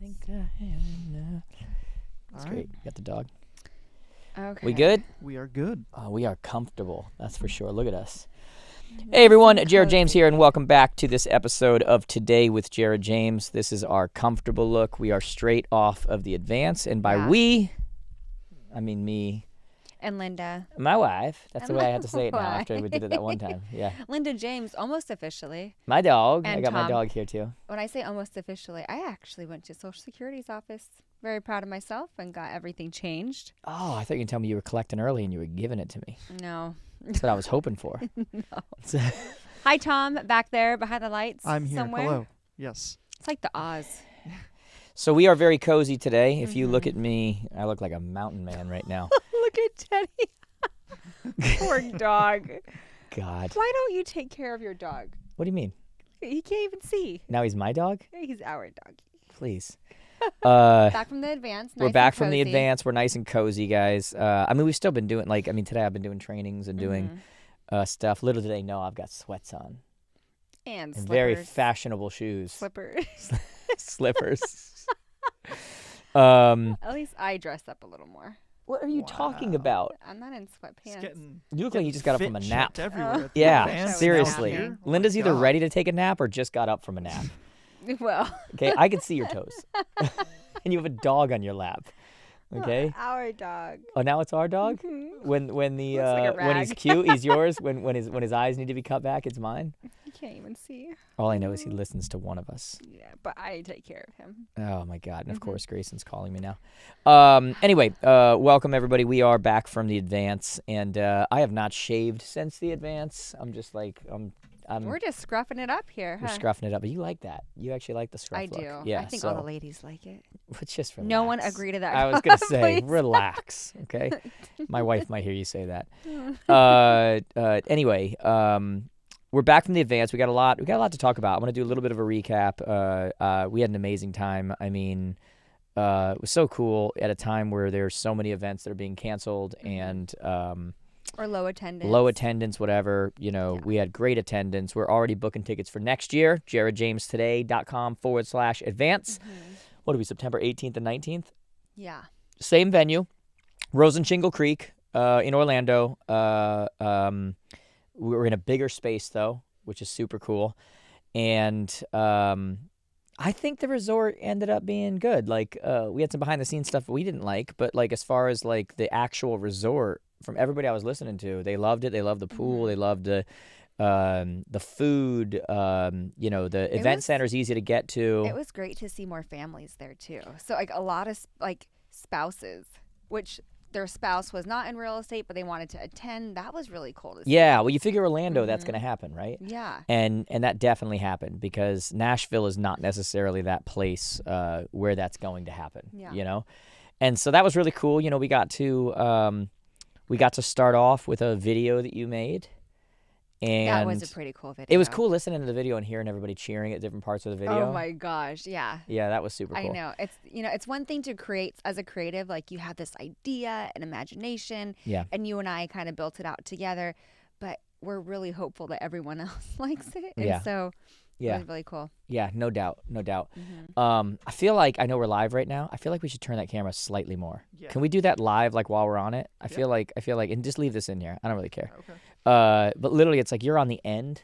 think I am. That's great. You got the dog. Okay. We good? We are good. Oh, we are comfortable. That's for sure. Look at us. Hey everyone, Jared James here, and welcome back to this episode of Today with Jared James. This is our comfortable look. We are straight off of the Advance, and by we, I mean me. And Linda. My wife. That's And the way I my have to say it now after we did it that one time. Yeah. Linda James, almost officially. My dog. And I got my Tom. dog here too. When I say almost officially, I actually went to Social Security's office. Very proud of myself and got everything changed. Oh, I thought you were going to tell me you were collecting early and you were giving it to me. No. That's what I was hoping for. No. Hi, Tom, back there behind the lights. I'm here. Somewhere. Hello. Yes. It's like the Oz. So we are very cozy today. If you look at me, I look like a mountain man right now. Look at Teddy. Poor dog. God. Why don't you take care of your dog? What do you mean? He can't even see. Now he's my dog? He's our dog. Please. Back from the Advance. We're nice back and from the cozy. Advance. We're nice and cozy, guys. I mean, we've still been doing, today I've been doing trainings and doing stuff. Little did they know I've got sweats on. And And slippers. very fashionable shoes. Slippers. Slippers. At least I dress up a little more. What are you talking Wow. about? I'm not in It's sweatpants. getting You look like you just got up from a fit nap. checked everywhere at the Yeah, Advance. was seriously. napping. Oh my Linda's either God. ready to take a nap or just got up from a nap. Well, Okay, I can see your toes. And you have a dog on your lap. Okay? our dog. Oh, now it's our dog? Mhm. When Looks like a when he's rag. cute, he's yours. When his eyes need to be cut back, it's mine. You can't even see. All I know is he listens to one of us. Yeah, but I take care of him. Oh my God! And of Mhm. course, Grayson's calling me now. Anyway, welcome everybody. We are back from the Advance, and I have not shaved since the Advance. I'm just like We're just scruffing it up here, we're huh? scruffing it up. But you like that? You actually like the scruff I look? do. Yeah. I think so all the ladies like it. let's just relax. No one agree to that. I was gonna say please. relax. Okay. My wife might hear you say that. Anyway, we're back from the Advance. We got a lot to talk about. I'm gonna do a little bit of a recap. We had an amazing time. I mean, it was so cool at a time where there's so many events that are being canceled and Or low attendance. low attendance, whatever. You know, we had great attendance. We're already booking tickets for next year. JaredJamesToday.com/advance. What are we? September 18th and 19th. Yeah. Same venue, Rose and Shingle Creek in Orlando. We were in a bigger space though, which is super cool. And I think the resort ended up being good. Like we had some behind the scenes stuff we didn't like, but like as far as like the actual resort, from everybody I was listening to, they loved it. They loved the pool. They loved the food. You know, the event center's easy to get to. It was great to see more families there too. So like a lot of spouses, which their spouse was not in real estate, but they wanted to attend. That was really cool to see. Yeah, well, you figure Orlando, that's going to happen, right? Yeah. And that definitely happened because Nashville is not necessarily that place where that's going to happen. Yeah. You know, and so that was really cool. You know, we got to start off with a video that you made, and That was a pretty cool video. it was cool listening to the video and hearing everybody cheering at different parts of the video. Oh my gosh, yeah. Yeah, that was super cool. I know. It's one thing to create as a creative, like you have this idea and imagination, Yeah. and you and I kind of built it out together, but we're really hopeful that everyone else likes it. And Yeah. so Yeah. it was really cool. Yeah, no doubt. Mm-hmm. I feel like I know we're live right now. I feel like we should turn that camera slightly more. Yeah. Can we do that live, like while we're on it? I Yeah. feel like, and just leave this in here. I don't really care. Okay. But literally, it's like you're on the end.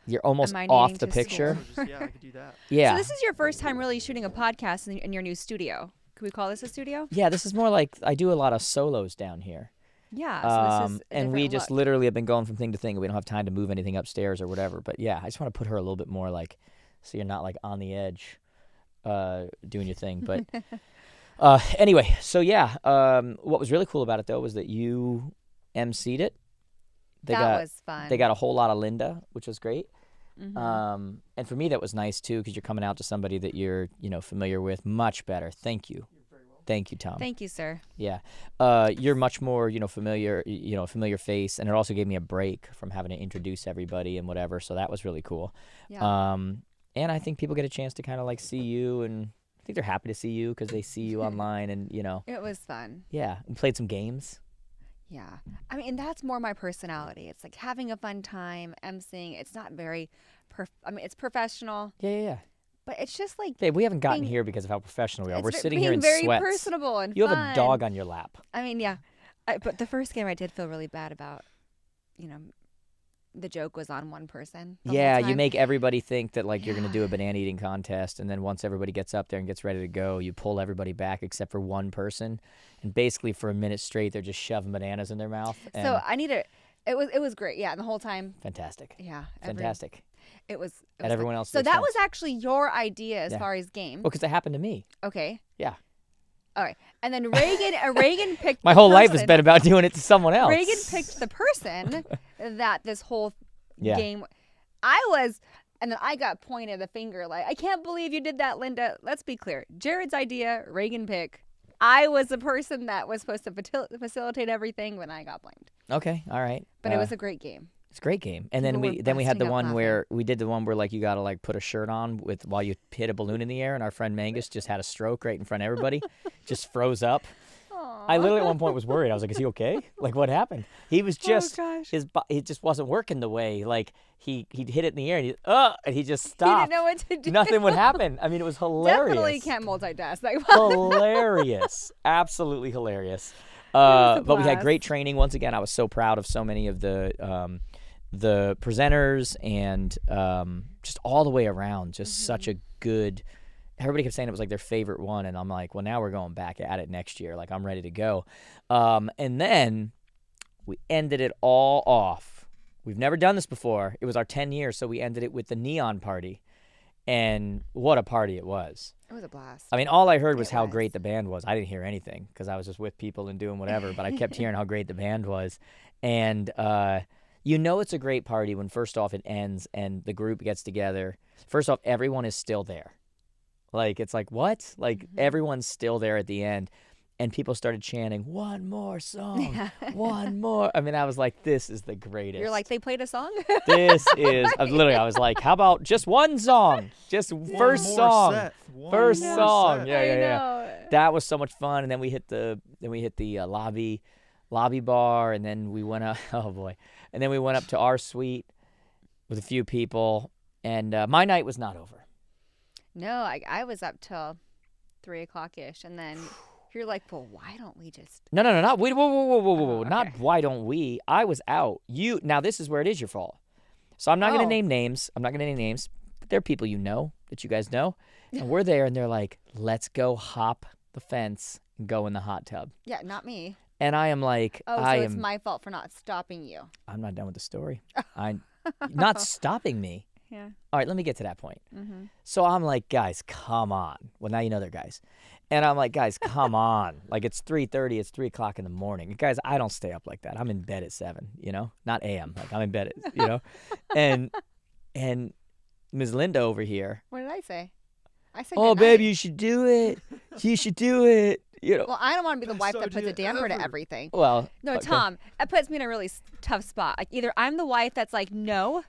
You're almost Am I off needing the to picture. So I could do that. Yeah. So this is your first time really shooting a podcast in your new studio. Could we call this a studio? Yeah, this is more like I do a lot of solos down here. Yeah. So this is a And we different just look. literally have been going from thing to thing. We don't have time to move anything upstairs or whatever. But yeah, I just want to put her a little bit more like, so you're not like on the edge doing your thing. But anyway, so yeah, what was really cool about it though was that you emceed it. That was fun. They got a whole lot of Linda, which was great. Mhm. And for me, that was nice too, because you're coming out to somebody that you're, familiar with much better. Thank you. Thank you, Tom. Thank you, sir. Yeah. You're much more, familiar, familiar face. And it also gave me a break from having to introduce everybody and whatever. So that was really cool. Yeah. And I think people get a chance to kind of like see you, and I think they're happy to see you because they see you online and, It was fun. yeah. We played some games. Yeah. I mean, that's more my personality. It's like having a fun time, emceeing. It's not very, it's professional, Yeah. But it's just like Babe, we haven't gotten being- here because of how professional we are. it's We're ve- sitting being here in very sweats. personable and You have fun. a dog on your lap. I mean, yeah. But the first game I did feel really bad about, you know, the joke was on one person. the whole Yeah, you time. make everybody think that like you're going to do Yeah. a banana eating contest, and then once everybody gets up there and gets ready to go, you pull everybody back except for one person, and basically for a minute straight they're just shoving bananas in their mouth. And So I need to. It was great. Yeah, and the whole time. fantastic, Yeah. fantastic. It was. At fun. everyone else's So that was expense. actually your idea as Yeah. far as game. Well, because it happened to me. Okay. Yeah. All right. And then Reagan picked. My the whole life has person- been about doing it to someone else. Reagan picked the person that this whole Yeah. game. I was, and then I got pointed the finger like, I can't believe you did that, Linda. Let's be clear. Jared's idea, Reagan pick. I was the person that was supposed to facilitate everything when I got blamed. Okay, all right. But it was a great game. It's a great game. And then People were we had the busting up one laughing. where we did the one where like you got to like put a shirt on with while you hit a balloon in the air, and our friend Mangus just had a stroke right in front of everybody, just froze up. I literally at one point was worried. I was like, "Is he okay? Like, what happened?" He was just gosh. it just wasn't working the way like he hit it in the air and he just He stopped. didn't know what to do. Nothing would happen. I mean, it was hilarious. Definitely can't multitask. Like, Hilarious, absolutely hilarious. was a But we had blast. great training. Once again, I was so proud of so many of the presenters and just all the way around. Just such a good. Everybody kept saying it was like their favorite one, and I'm like, well, now we're going back at it next year. Like I'm ready to go. And then we ended it all off. We've never done this before. It was our 10 years, so we ended it with the neon party. And what a party it was. it was a blast. I mean, all I heard was It how was. great the band was. I didn't hear anything because I was just with people and doing whatever, but I kept hearing how great the band was. And you know it's a great party when first off it ends and the group gets together. First off, everyone is still there. Like, it's like, what? Like, everyone's still there at the end. And people started chanting, one more song, one more. I mean, I was like, this is the greatest. You're like, they played a song? This is, I was like, how about just one song? Just first One more song. set. One First more song. set. Yeah, yeah, I yeah. know. That was so much fun. And then we hit the lobby bar, and then we went up. Oh boy! And then we went up to our suite with a few people, and my night was not over. No, I was up till 3 o'clock ish, and then you're like, well, why don't we just? No, not wait, whoa, not okay. why don't we? I was out. Now this is where it is your fault. So I'm not gonna Oh. name names. But they're people you know that you guys know, and we're there, and they're like, let's go hop the fence and go in the hot tub. Yeah, not me. And I am like, Oh, so it's my fault for not stopping you. I'm not done with the story. Not stopping me. Yeah. All right, let me get to that point. Mm-hmm. So I'm like, guys, come on. Well, now you know they're guys. And I'm like, guys, come on. Like, it's 3:30. It's 3 o'clock in the morning. Guys, I don't stay up like that. I'm in bed at 7, Not a.m. Like, I'm in bed at, And Ms. Linda over here. What did I say? I said, Oh, good babe, night. you should do it. You should do it. Well, I don't want to be the wife Best that puts a idea damper to ever. everything. Well, No, okay. Tom, it puts me in a really tough spot. Like, either I'm the wife that's like, no,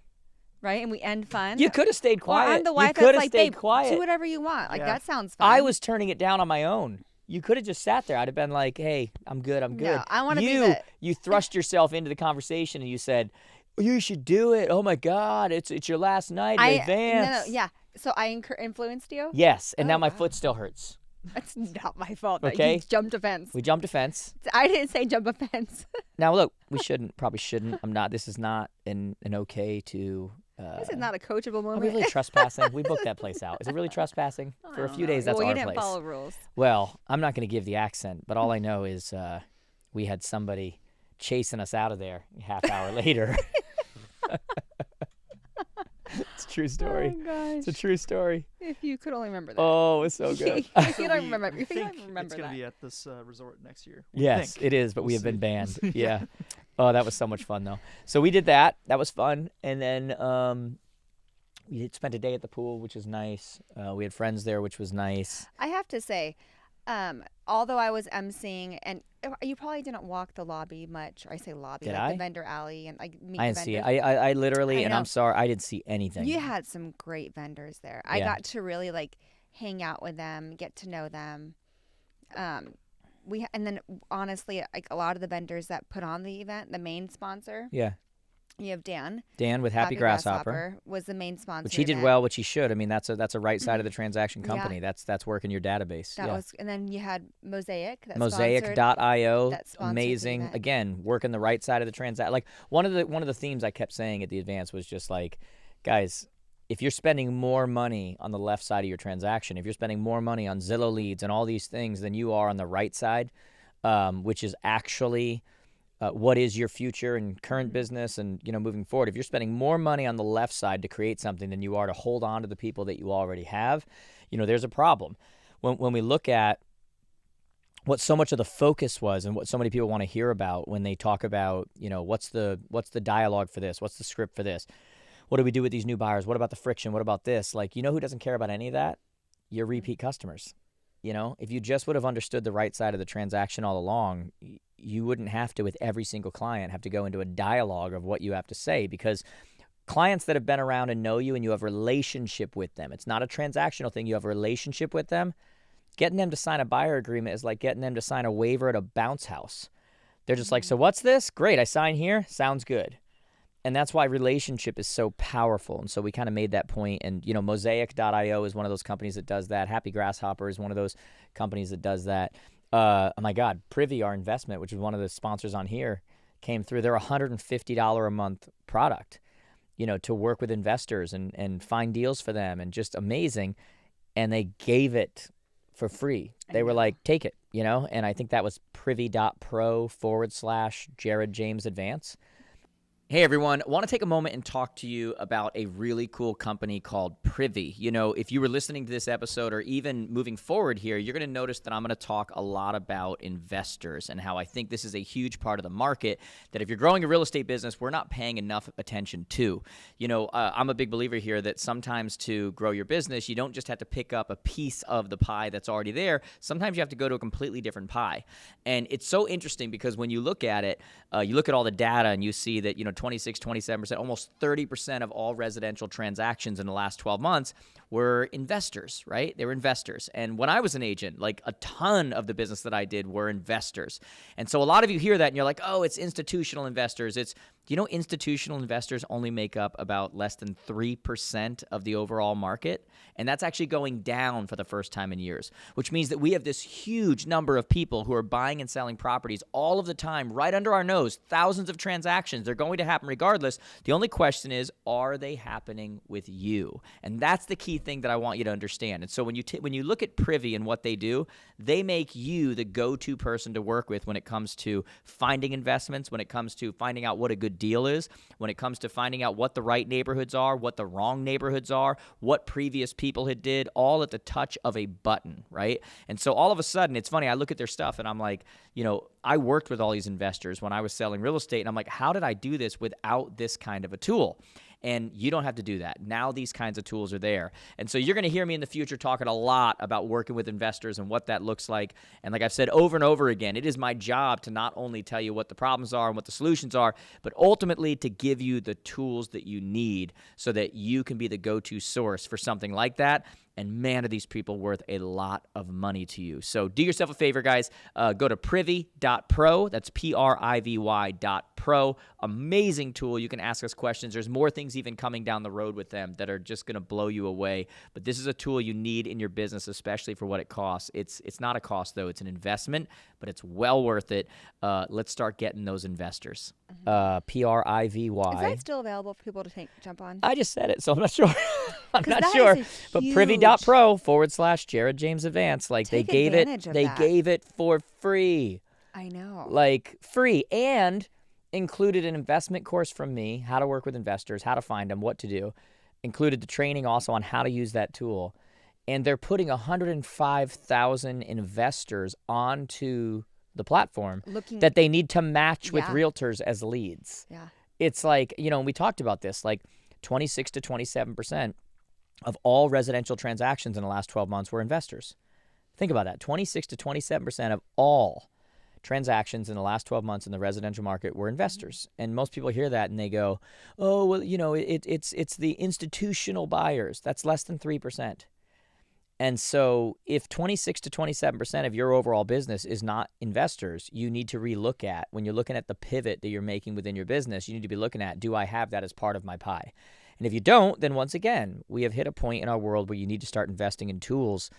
right, and we end fun. You could have stayed quiet. Or I'm the You wife could that's have like, stayed babe, quiet. do whatever you want. Like, Yeah. that sounds fun. I was turning it down on my own. You could have just sat there. I'd have been like, hey, I'm good. No, I wanna be You thrust yourself into the conversation and you said, you should do it. Oh, my God. It's your last night in advance. No, yeah. So I influenced you? Yes, and Oh, now my wow. foot still hurts. That's not my fault that Okay. you jumped a fence. We jumped a fence. I didn't say jump a fence. Now, look, probably shouldn't. This is not an okay to... This is not a coachable Are moment. we really trespassing? We booked that place out. Is it really trespassing? I For a don't few know. days, that's well, our you didn't place. follow rules. Well, I'm not going to give the accent, but all I know is we had somebody chasing us out of there a half hour later. It's a true story. Oh, gosh. It's a true story. If you could only remember that. Oh, it's so good. If you don't we remember, if you think don't remember it's going that. to be at this resort next year. We Yes, think. it is, but we We'll have been see. banned. We'll see. Yeah. Oh, that was so much fun, though. So we did that. That was fun. And then we spent a day at the pool, which is nice. We had friends there, which was nice. I have to say, although I was emceeing, and you probably didn't walk the lobby much. Or I say lobby, Did like I? the vendor alley, and like meet I the didn't see it. vendors. I literally, I and know. I'm sorry, I didn't see anything. You had some great vendors there. I Yeah. got to really like hang out with them, get to know them. And then honestly, like a lot of the vendors that put on the event, the main sponsor, Yeah. You have Dan. Dan with Happy Grasshopper, was the main sponsor. which he did well, which he should. I mean, that's a right side of the transaction company. Yeah. That's working your database. That was, and then you had Mosaik. That Mosaik.io, that sponsored amazing. that. Again, working the right side of the transaction. Like one of the themes I kept saying at the advance was just like, guys, if you're spending more money on the left side of your transaction, if you're spending more money on Zillow leads and all these things than you are on the right side, which is actually what is your future and current business and, moving forward. If you're spending more money on the left side to create something than you are to hold on to the people that you already have, there's a problem. When we look at what so much of the focus was and what so many people want to hear about when they talk about, what's the dialogue for this? What's the script for this? What do we do with these new buyers? What about the friction? What about this? Like, who doesn't care about any of that? Your repeat customers. If you just would have understood the right side of the transaction all along, you wouldn't have to, with every single client, have to go into a dialogue of what you have to say, because clients that have been around and know you and you have relationship with them, it's not a transactional thing, you have a relationship with them, getting them to sign a buyer agreement is like getting them to sign a waiver at a bounce house. They're just like, so what's this? Great, I sign here, sounds good. And that's why relationship is so powerful. And so we kind of made that point. And, Mosaik.io is one of those companies that does that. Happy Grasshopper is one of those companies that does that. Oh my God, Privy, our investment, which is one of the sponsors on here, came through. They're a $150 a month product, to work with investors and find deals for them, and just amazing. And they gave it for free. They were like, take it, and I think that was privy.pro / Jared James Advance. Hey everyone, I want to take a moment and talk to you about a really cool company called Privy. If you were listening to this episode or even moving forward here, you're going to notice that I'm going to talk a lot about investors and how I think this is a huge part of the market that if you're growing a real estate business, we're not paying enough attention to. I'm a big believer here that sometimes to grow your business, you don't just have to pick up a piece of the pie that's already there. Sometimes you have to go to a completely different pie. And it's so interesting because when you look at it, you look at all the data and you see that, 26, 27%, almost 30% of all residential transactions in the last 12 months were investors, right? They were investors. And when I was an agent, like a ton of the business that I did were investors. And so a lot of you hear that and you're like, oh, it's institutional investors. Institutional investors only make up about less than 3% of the overall market. And that's actually going down for the first time in years, which means that we have this huge number of people who are buying and selling properties all of the time, right under our nose, thousands of transactions. They're going to happen regardless. The only question is, are they happening with you? And that's the key thing that I want you to understand. And so when you look at Privy and what they do, they make you the go-to person to work with when it comes to finding investments, when it comes to finding out what a good deal is, when it comes to finding out what the right neighborhoods are, what the wrong neighborhoods are, what previous people had did, all at the touch of a button, right? And so all of a sudden, it's funny, I look at their stuff and I'm like, I worked with all these investors when I was selling real estate, and I'm like, how did I do this without this kind of a tool? And you don't have to do that. Now these kinds of tools are there. And so you're going to hear me in the future talking a lot about working with investors and what that looks like. And like I've said over and over again, it is my job to not only tell you what the problems are and what the solutions are, but ultimately to give you the tools that you need so that you can be the go-to source for something like that. And man, are these people worth a lot of money to you. So do yourself a favor, guys. Go to privy.pro. That's privy.pro. Amazing tool. You can ask us questions. There's more things even coming down the road with them that are just going to blow you away. But this is a tool you need in your business, especially for what it costs. It's not a cost, though. It's an investment, but it's well worth it. Let's start getting those investors. Privy. Is that still available for people to jump on? I just said it, so I'm not sure. I'm not that sure. is But huge. privy.pro / Jared James Advance. Like Take they gave advantage of that. gave it for free. I know. Like free, and included an investment course from me, how to work with investors, how to find them, what to do. Included the training also on how to use that tool. And they're putting 105,000 investors onto the platform that they need to match with realtors as leads. Yeah. It's like, and we talked about this, like 26 to 27% of all residential transactions in the last 12 months were investors. Think about that. 26 to 27% of all transactions in the last 12 months in the residential market were investors. And most people hear that and they go, oh, well, it's the institutional buyers. That's less than 3%. And so if 26 to 27% of your overall business is not investors, you need to relook at, when you're looking at the pivot that you're making within your business, you need to be looking at, do I have that as part of my pie? And if you don't, then once again, we have hit a point in our world where you need to start investing in tools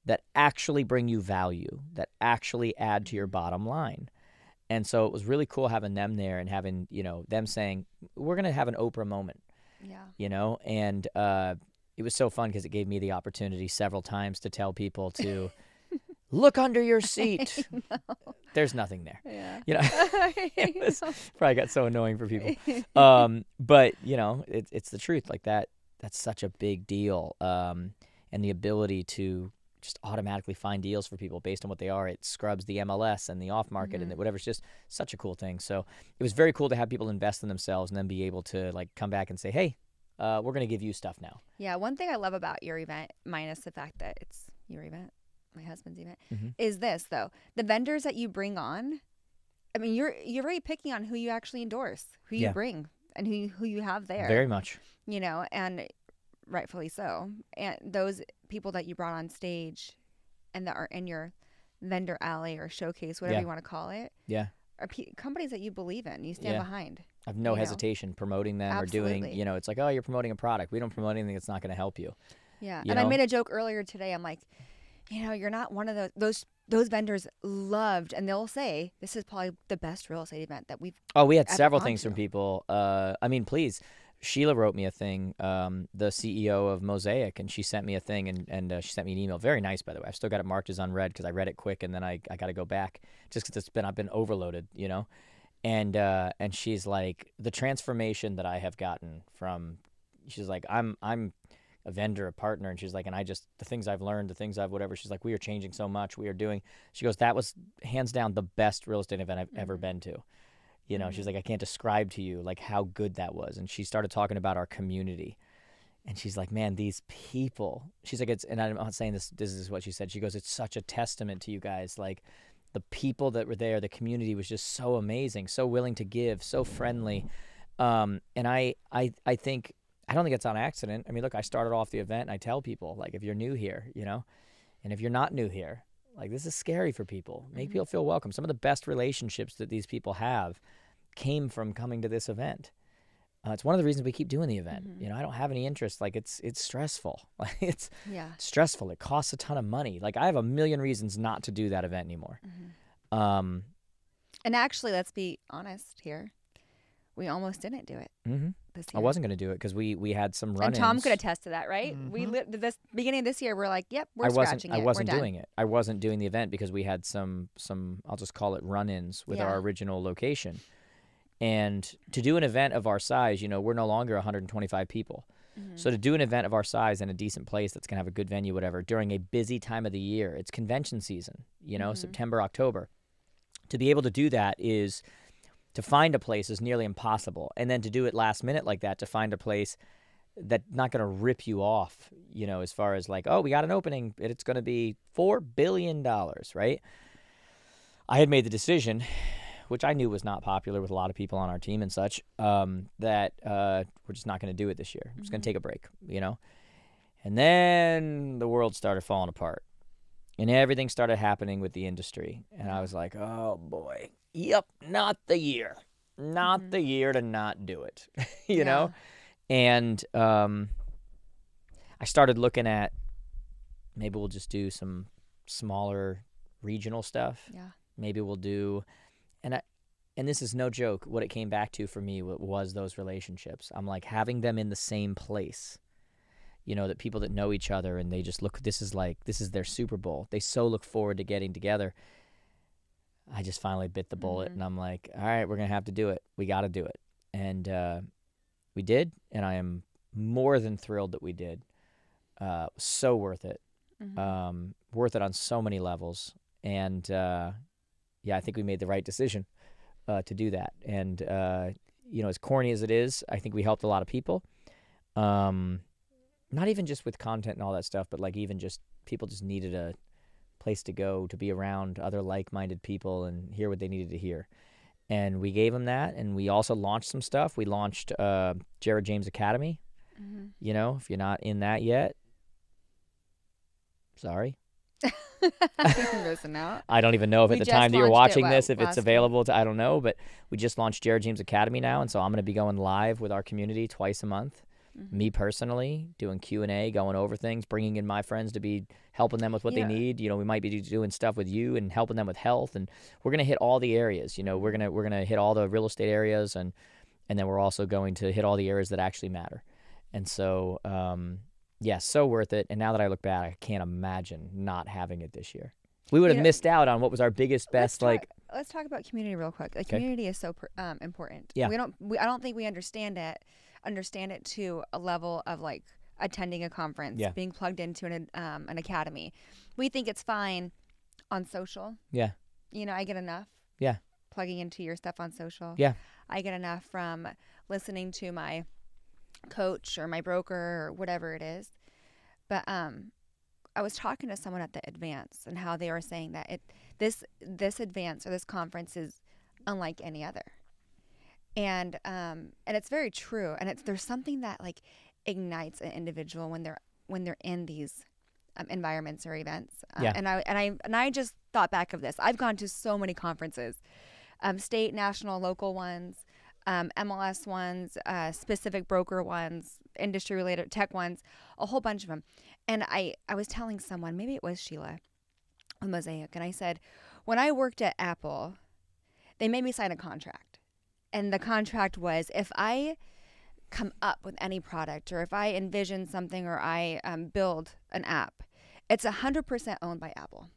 that actually bring you value, that actually add to your bottom line. And so it was really cool having them there and having, them saying, we're going to have an Oprah moment, and it was so fun because it gave me the opportunity several times to tell people to look under your seat. No. There's nothing there. Yeah. It probably got so annoying for people. But, it's the truth. Like that's such a big deal. And the ability to just automatically find deals for people based on what they are. It scrubs the MLS and the off market and whatever. It's just such a cool thing. So it was very cool to have people invest in themselves and then be able to like come back and say, hey, we're going to give you stuff now. Yeah. One thing I love about your event, minus the fact that it's your event, my husband's event, is this though. The vendors that you bring on, I mean, you're already picking on who you actually endorse, who you bring and who you have there. Very much. And rightfully so. And those people that you brought on stage and that are in your vendor alley or showcase, whatever you want to call it, are companies that you believe in, you stand behind. I have no hesitation promoting them or doing, it's like, oh, you're promoting a product. We don't promote anything that's not going to help you. Yeah. I made a joke earlier today. I'm like, you're not one of those vendors loved, and they'll say, this is probably the best real estate event that we've we had several things from people. Please. Sheila wrote me a thing, the CEO of Mosaik, and she sent me a thing, and she sent me an email. Very nice, by the way. I've still got it marked as unread because I read it quick, and then I got to go back just because I've been overloaded, And she's like, the transformation that I have gotten from, she's like, I'm a vendor, a partner, and she's like, and the things I've learned, the things I've whatever. She's like, we are changing so much. We are doing. She goes, that was hands down the best real estate event I've ever been to. She's like, I can't describe to you like how good that was. And she started talking about our community. And she's like, man, these people, she's like, and I'm not saying this is what she said. She goes, it's such a testament to you guys. Like the people that were there, the community was just so amazing, so willing to give, so friendly. And I think, I don't think it's on accident. I mean, look, I started off the event and I tell people like, if you're new here, and if you're not new here, like this is scary for people. Make people feel welcome. Some of the best relationships that these people have came from coming to this event. It's one of the reasons we keep doing the event. I don't have any interest. Like it's stressful. It's stressful. It costs a ton of money. Like I have a million reasons not to do that event anymore. And actually, let's be honest here. We almost didn't do it this year. I wasn't going to do it because we had some run-ins. And Tom could attest to that, right? We this beginning of this year, we're like, yep, we're scratching it. I wasn't doing it. I wasn't doing the event because we had some I'll just call it run-ins with our original location. And to do an event of our size, we're no longer 125 people. So to do an event of our size in a decent place that's going to have a good venue, whatever, during a busy time of the year, it's convention season, September, October. To be able to do that is, to find a place is nearly impossible. And then to do it last minute like that, to find a place that's not going to rip you off, as far as like, oh, we got an opening, it's going to be $4 billion, right? I had made the decision, which I knew was not popular with a lot of people on our team and such, that we're just not going to do it this year. We're just going to take a break, And then the world started falling apart. And everything started happening with the industry. And I was like, oh, boy. Yep, not the year. Not the year to not do it, you know? And I started looking at, maybe we'll just do some smaller regional stuff. Yeah. Maybe we'll do... And this is no joke, what it came back to for me was those relationships. I'm like, having them in the same place, that people that know each other and they just look, this is their Super Bowl. They so look forward to getting together. I just finally bit the bullet and I'm like, all right, we're going to have to do it. We got to do it. And we did, and I am more than thrilled that we did. So worth it. Worth it on so many levels. And I think we made the right decision to do that. And, as corny as it is, I think we helped a lot of people. Not even just with content and all that stuff, but like even just people just needed a place to go, to be around other like-minded people and hear what they needed to hear. And we gave them that. And we also launched some stuff. We launched Jared James Academy. If you're not in that yet, Sorry. You're missing out. I don't even know if We at the just time that you're launched it, watching this, if last it's week? available to, I don't know, but we just launched Jared James Academy now, and so I'm going to be going live with our community twice a month. Mm-hmm. Me personally, doing Q&A, going over things, bringing in my friends to be helping them with what they Yeah. need. We might be doing stuff with you and helping them with health, and we're going to hit all the areas. We're going to hit all the real estate areas, and then we're also going to hit all the areas that actually matter. And so, so worth it. And now that I look back, I can't imagine not having it this year. We would have missed out on what was our biggest, best, Let's talk about community real quick. Like, community is so important. Yeah. I don't think we understand it to a level of like attending a conference, being plugged into an academy. We think it's fine on social. Yeah. I get enough. Yeah. Plugging into your stuff on social. Yeah. I get enough from listening to my coach or my broker or whatever it is. But I was talking to someone at the advance and how they were saying that this advance or this conference is unlike any other. And it's very true. And there's something that like ignites an individual when they're in these environments or events. And I just thought back of this. I've gone to so many conferences, state, national, local ones, MLS ones, specific broker ones, industry related tech ones, a whole bunch of them. And I was telling someone, maybe it was Sheila with Mosaik, and I said, when I worked at Apple, they made me sign a contract. And the contract was, if I come up with any product or if I envision something or I build an app, it's 100% owned by Apple.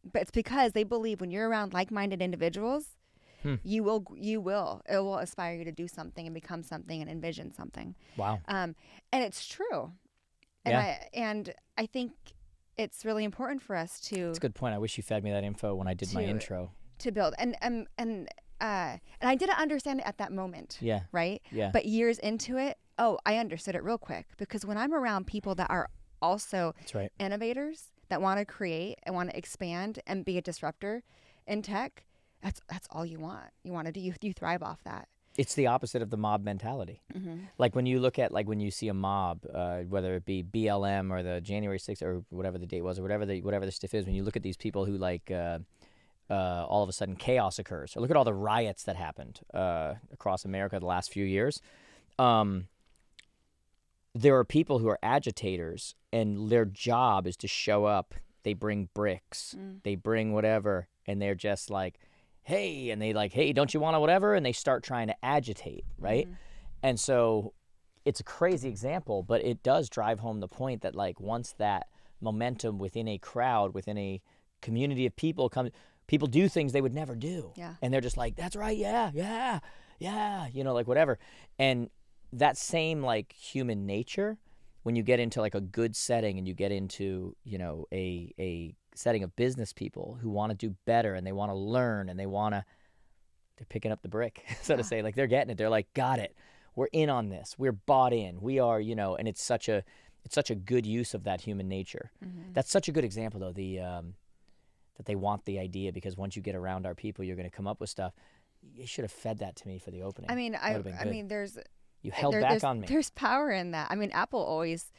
But it's because they believe when you're around like-minded individuals, it will aspire you to do something and become something and envision something. Wow. And it's true. And I think it's really important for us to. That's a good point. I wish you fed me that info when I did my intro. To build and I didn't understand it at that moment. Yeah. Right. Yeah. But years into it, I understood it real quick, because when I'm around people that are also innovators that want to create and want to expand and be a disruptor in tech, that's all you want. You want to do. You thrive off that. It's the opposite of the mob mentality. Mm-hmm. Like when you look at, like when you see a mob, whether it be BLM or the January 6th or whatever the date was or whatever the stuff is, when you look at these people who like all of a sudden chaos occurs, or look at all the riots that happened across America the last few years. There are people who are agitators and their job is to show up. They bring bricks, they bring whatever, and they're just like, hey, and they like, hey, don't you want to whatever? And they start trying to agitate, right? Mm-hmm. And so it's a crazy example, but it does drive home the point that like once that momentum within a crowd, within a community of people comes, people do things they would never do. Yeah. And they're just like, that's right, yeah, like whatever. And that same like human nature, when you get into like a good setting and you get into, a setting of business people who want to do better and they want to learn and they're picking up the brick, so to say, like they're getting it. They're like, got it. We're in on this. We're bought in. We are, and it's such a good use of that human nature. Mm-hmm. That's such a good example though, that they want the idea, because once you get around our people, you're going to come up with stuff. You should have fed that to me for the opening. I mean, you held back on me. There's power in that. I mean, Apple always,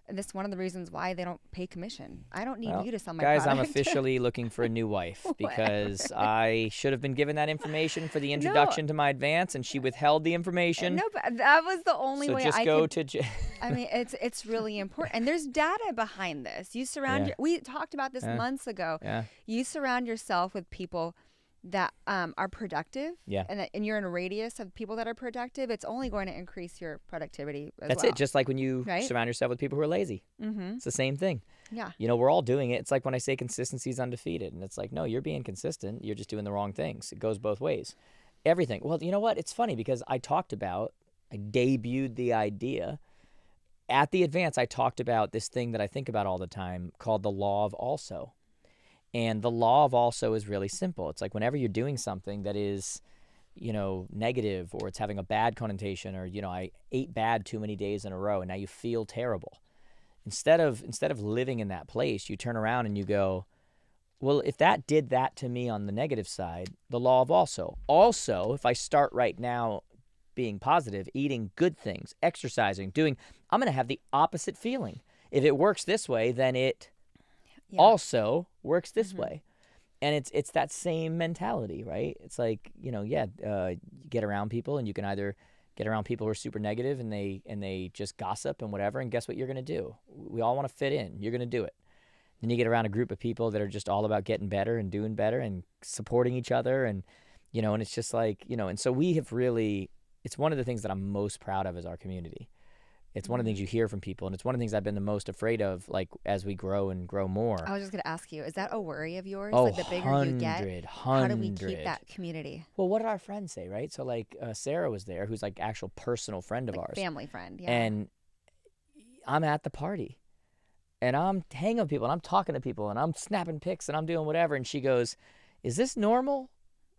and that's one of the reasons why they don't pay commission. I don't need you to sell my product. Guys, I'm officially looking for a new wife because I should have been given that information for the introduction to my advance, and she withheld the information. No, but that was the only way I could. I mean, it's really important, and there's data behind this. You surround. We talked about this months ago. Yeah. You surround yourself with people that are productive, and you're in a radius of people that are productive. It's only going to increase your productivity as That's well. it. Just like when you surround yourself with people who are lazy. Mm-hmm. It's the same thing. Yeah. We're all doing it. It's like when I say consistency is undefeated, and it's like, no, you're being consistent. You're just doing the wrong things. It goes both ways. Everything. Well, you know what? It's funny because I debuted the idea at the advance. I talked about this thing that I think about all the time called the law of also. And the law of also is really simple. It's like whenever you're doing something that is, negative, or it's having a bad connotation, or, I ate bad too many days in a row and now you feel terrible. Instead of living in that place, you turn around and you go, well, if that did that to me on the negative side, the law of also. Also, if I start right now being positive, eating good things, exercising, I'm going to have the opposite feeling. If it works this way, then it also works this Mm-hmm. way. And it's that same mentality, right? It's like, you get around people, and you can either get around people who are super negative and they just gossip and whatever, and guess what you're going to do? We all want to fit in. You're going to do it. Then you get around a group of people that are just all about getting better and doing better and supporting each other, and and it's just like, and so we have really, it's one of the things that I'm most proud of is our community. It's one of the things you hear from people, and it's one of the things I've been the most afraid of, like, as we grow and grow more. I was just gonna ask you, is that a worry of yours? Oh, Like the bigger you get, 100. how do we keep that community? Well, what did our friends say, right? So, like, Sarah was there, who's, like, actual personal friend of Like ours. family friend, yeah. And I'm at the party, and I'm hanging with people, and I'm talking to people, and I'm snapping pics, and I'm doing whatever. And she goes, is this normal?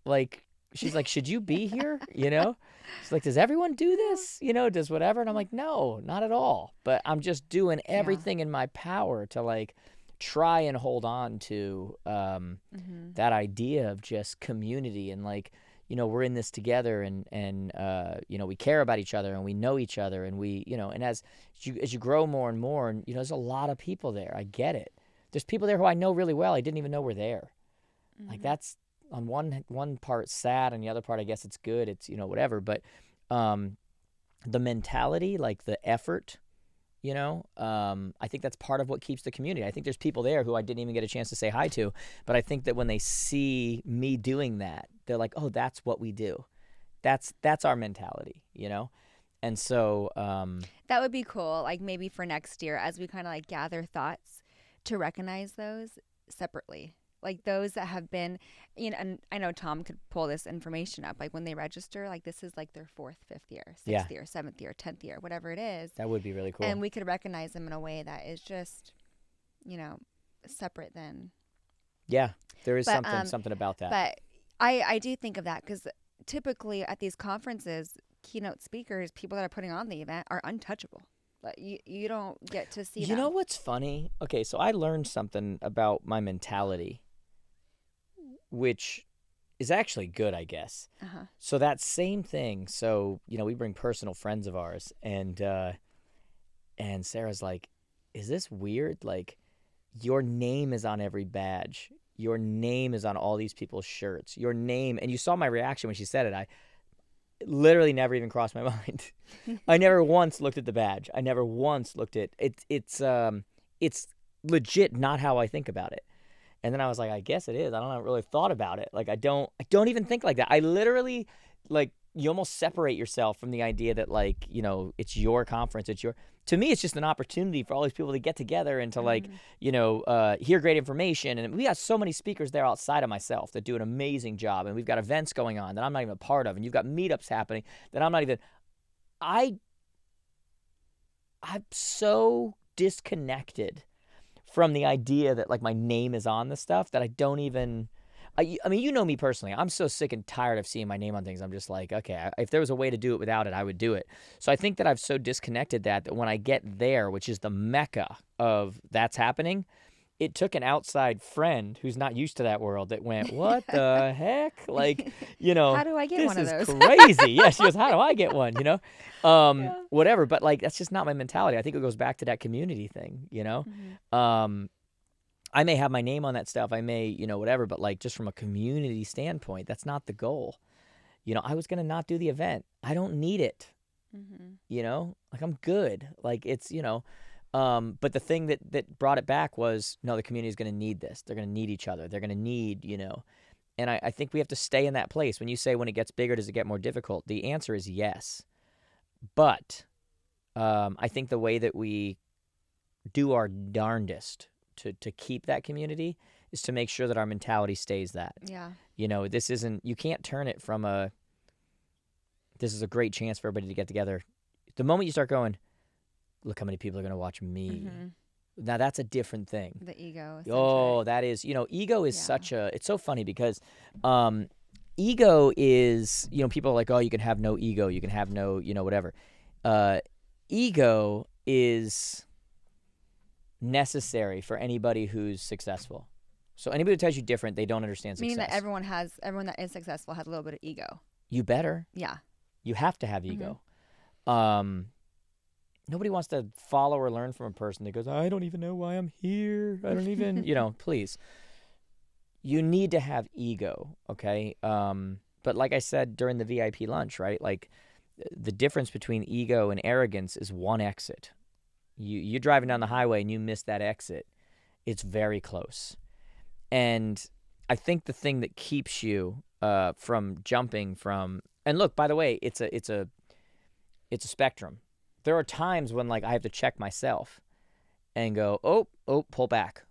Like, she's like, should you be here? She's like, does everyone do this? Does whatever? And I'm like, no, not at all. But I'm just doing everything in my power to, like, try and hold on to that idea of just community, and, like, we're in this together, and we care about each other, and we know each other, and we, and as you grow more and more, and there's a lot of people there. I get it. There's people there who I know really well. I didn't even know were there. Like, that's on one part sad, and the other part, I guess it's good. It's whatever. But the mentality, like the effort, I think that's part of what keeps the community. I think there's people there who I didn't even get a chance to say hi to, but I think that when they see me doing that, they're like, oh, that's what we do. That's our mentality, And so that would be cool. Like, maybe for next year, as we kind of like gather thoughts, to recognize those separately. Like those that have been, and I know Tom could pull this information up. Like when they register, like this is like their 4th, 5th year, 6th year, 7th year, 10th year, whatever it is. That would be really cool. And we could recognize them in a way that is just, separate than. Yeah, there is something about that. But I do think of that because typically at these conferences, keynote speakers, people that are putting on the event are untouchable. But you don't get to see them. You know what's funny? Okay, so I learned something about my mentality, which is actually good, I guess. Uh-huh. So that same thing. So, we bring personal friends of ours, and Sarah's like, is this weird? Like, your name is on every badge. Your name is on all these people's shirts. Your name, and you saw my reaction when she said it. I literally never even crossed my mind. I never once looked at the badge. I never once looked at it. It's legit not how I think about it. And then I was like, I guess it is. I don't know, really thought about it. Like, I don't even think like that. I literally, like, you almost separate yourself from the idea that, like, it's your conference. To me, it's just an opportunity for all these people to get together and to, like, hear great information. And we got so many speakers there outside of myself that do an amazing job. And we've got events going on that I'm not even a part of. And you've got meetups happening that I'm not even, I'm so disconnected from the idea that, like, my name is on the stuff that I don't even, I mean, you know me personally. I'm so sick and tired of seeing my name on things. I'm just like, okay, if there was a way to do it without it, I would do it. So I think that I've so disconnected that when I get there, which is the mecca of that's happening, it took an outside friend who's not used to that world that went, what the heck? Like, how do I get one of those? This is crazy. Yeah, she goes, how do I get one? Whatever. But, like, that's just not my mentality. I think it goes back to that community thing, Mm-hmm. I may have my name on that stuff. I may, whatever. But, like, just from a community standpoint, that's not the goal. I was going to not do the event. I don't need it. Mm-hmm. Like, I'm good. Like, it's, but the thing that brought it back was, no, the community is going to need this. They're going to need each other. They're going to need, and I think we have to stay in that place. When you say when it gets bigger, does it get more difficult? The answer is yes. But I think the way that we do our darndest to keep that community is to make sure that our mentality stays that. Yeah. This isn't, you can't turn it from this is a great chance for everybody to get together. The moment you start going, look how many people are going to watch me. Mm-hmm. Now that's a different thing. The ego. Oh, that is, ego is it's so funny because ego is, people are like, oh, you can have no ego. You can have no, whatever. Ego is necessary for anybody who's successful. So anybody who tells you different, they don't understand success. Meaning that everyone that is successful has a little bit of ego. You better. Yeah. You have to have ego. nobody wants to follow or learn from a person that goes, I don't even know why I'm here. I don't even, please. You need to have ego, okay? But like I said during the VIP lunch, right? Like the difference between ego and arrogance is one exit. You're driving down the highway and you miss that exit. It's very close. And I think the thing that keeps you from jumping from, and look, by the way, it's a spectrum. There are times when like I have to check myself and go, oh, pull back.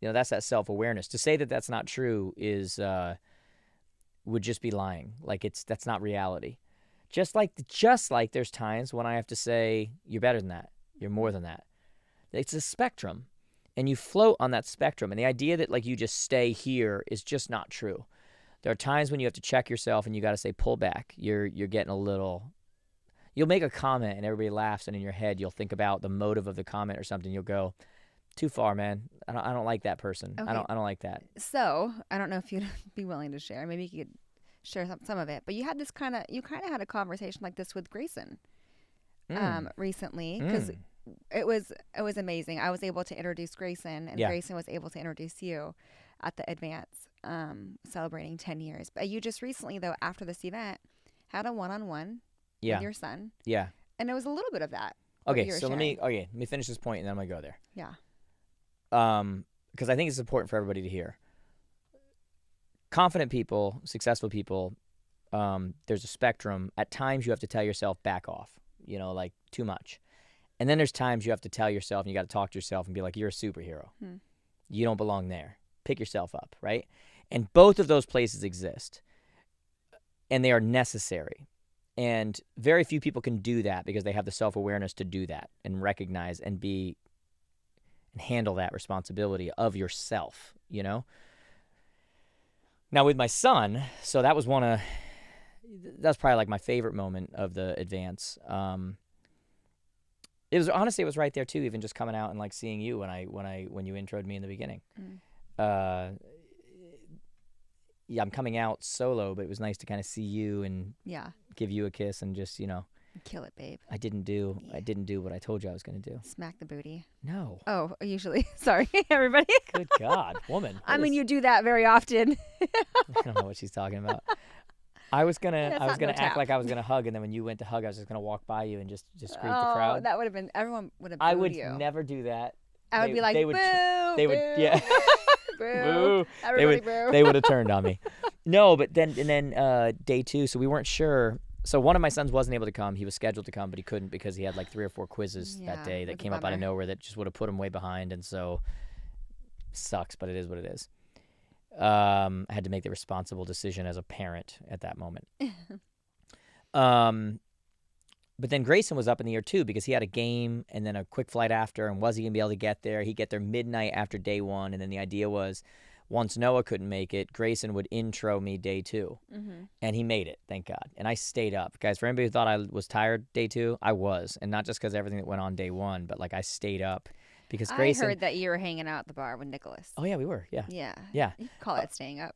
That's that self-awareness. To say that that's not true is would just be lying. Like that's not reality. Just like there's times when I have to say, you're better than that. You're more than that. It's a spectrum. And you float on that spectrum. And the idea that like you just stay here is just not true. There are times when you have to check yourself and you got to say, pull back. You're getting a little. You'll make a comment and everybody laughs, and in your head you'll think about the motive of the comment or something. You'll go, too far, man. I don't like that person. Okay. I don't like that. So I don't know if you'd be willing to share. Maybe you could share some of it. But you had you kind of had a conversation like this with Grayson recently, because it was amazing. I was able to introduce Grayson, and Grayson was able to introduce you at the Advance, celebrating 10 years. But you just recently, though, after this event, had a one-on-one with your son. Yeah. And it was a little bit of that. Okay, so let me finish this point and then I'm going to go there. Yeah. Because I think it's important for everybody to hear. Confident people, successful people, there's a spectrum. At times you have to tell yourself, back off, like too much. And then there's times you have to tell yourself, and you got to talk to yourself and be like, you're a superhero. You don't belong there. Pick yourself up, right? And both of those places exist. And they are necessary. And very few people can do that because they have the self-awareness to do that and recognize and handle that responsibility of yourself, Now with my son, so that's probably like my favorite moment of the Advance. It was right there too, even just coming out and like seeing you when you introed me in the beginning. I'm coming out solo, but it was nice to kind of see you and give you a kiss and just, Kill it, babe. I didn't do what I told you I was going to do. Smack the booty. No. Oh, usually. Sorry, everybody. Good God, woman. I mean, you do that very often. I don't know what she's talking about. I was gonna act like I was gonna hug, and then when you went to hug, I was just gonna walk by you and just greet the crowd. That would have been, everyone would have booed I would you. never do that. I would be like, boo, they would, yeah. boo. Everybody boo. They would have turned on me. No, but then day 2, so we weren't sure. So one of my sons wasn't able to come. He was scheduled to come, but he couldn't because he had like 3 or 4 quizzes that day that came up out of nowhere that just would have put him way behind, and so sucks, but it is what it is. I had to make the responsible decision as a parent at that moment. But then Grayson was up in the air too because he had a game and then a quick flight after, and was he going to be able to get there? He'd get there midnight after day 1, and then the idea was once Noah couldn't make it, Grayson would intro me day 2. And he made it, thank God. And I stayed up. Guys, for anybody who thought I was tired day 2, I was. And not just because everything that went on day 1, but like I stayed up. Because Grayson, I heard that you were hanging out at the bar with Nicholas. Oh, yeah, we were. Yeah. Yeah. Yeah. You could call it staying up.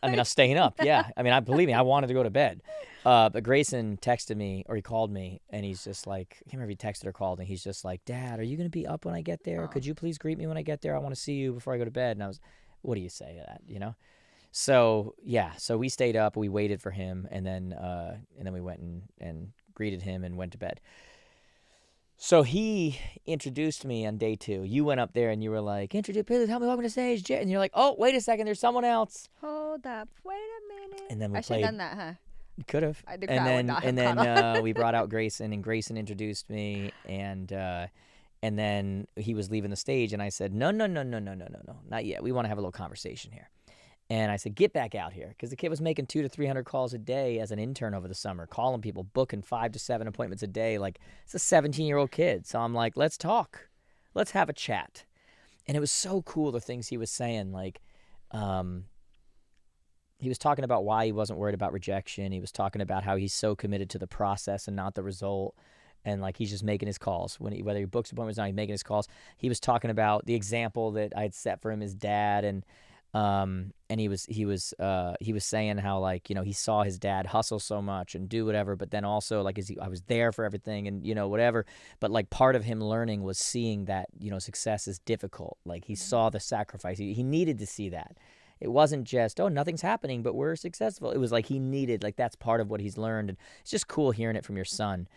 I was staying up. Yeah. I mean, believe me, I wanted to go to bed. But Grayson texted me, or he called me, and he's just like, I can't remember if he texted or called, and he's just like, Dad, are you going to be up when I get there? Oh. Could you please greet me when I get there? I want to see you before I go to bed. And I was, what do you say to that, So, yeah. So we stayed up. We waited for him, and then we went and greeted him and went to bed. So he introduced me on day 2. You went up there and you were like, "Introduce, please tell me welcome to stage." And you're like, "Oh, wait a second, there's someone else." Hold up, wait a minute. And then we I should have done that, huh? You could have. The crowd would not have caught on. We brought out Grayson, and Grayson introduced me, and then he was leaving the stage, and I said, No, not yet. We want to have a little conversation here. And I said, get back out here, because the kid was making 200 to 300 calls a day as an intern over the summer, calling people, booking 5 to 7 appointments a day. Like, it's a 17-year-old kid. So I'm like, let's talk. Let's have a chat. And it was so cool, the things he was saying. Like, he was talking about why he wasn't worried about rejection. He was talking about how he's so committed to the process and not the result. And, like, he's just making his calls. Whether he books appointments or not, he's making his calls. He was talking about the example that I had set for him, his dad, and And he was saying how, like, he saw his dad hustle so much and do whatever, but then also, like, I was there for everything and, whatever. But, like, part of him learning was seeing that, success is difficult. Like, he saw the sacrifice. He needed to see that. It wasn't just, oh, nothing's happening, but we're successful. It was like he needed, like, that's part of what he's learned. And it's just cool hearing it from your son.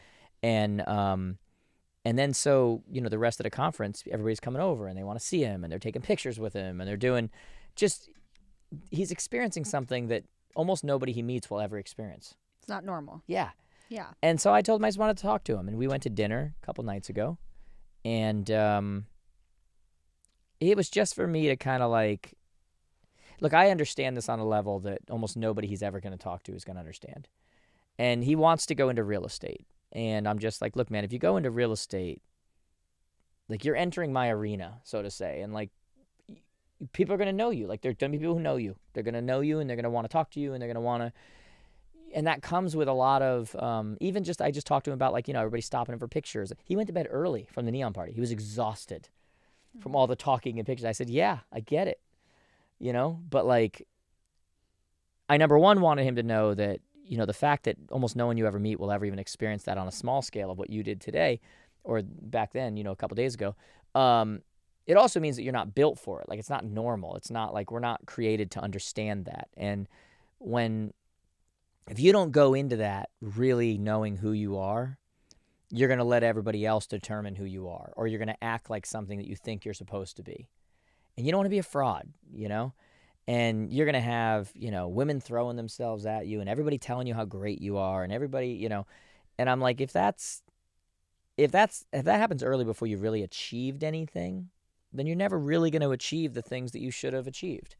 And then so, the rest of the conference, everybody's coming over and they want to see him and they're taking pictures with him and they're doing he's experiencing something that almost nobody he meets will ever experience. It's not normal. Yeah. Yeah. And so I told him I just wanted to talk to him. And we went to dinner a couple nights ago. And it was just for me to kind of like, look, I understand this on a level that almost nobody he's ever going to talk to is going to understand. And he wants to go into real estate. And I'm just like, look, man, if you go into real estate, like, you're entering my arena, so to say. And, like, people are going to know you. Like, there are going to be people who know you. They're going to know you, and they're going to want to talk to you, and they're going to want to. And that comes with a lot of, I just talked to him about, like, everybody stopping him for pictures. He went to bed early from the neon party. He was exhausted from all the talking and pictures. I said, yeah, I get it, But, like, I, number one, wanted him to know that, the fact that almost no one you ever meet will ever even experience that on a small scale of what you did today or back then, a couple days ago. It also means that you're not built for it. Like, it's not normal. It's not like we're not created to understand that. And if you don't go into that really knowing who you are, you're going to let everybody else determine who you are, or you're going to act like something that you think you're supposed to be. And you don't want to be a fraud, And you're going to have, women throwing themselves at you and everybody telling you how great you are and everybody, And I'm like, if that happens early before you've really achieved anything, then you're never really going to achieve the things that you should have achieved.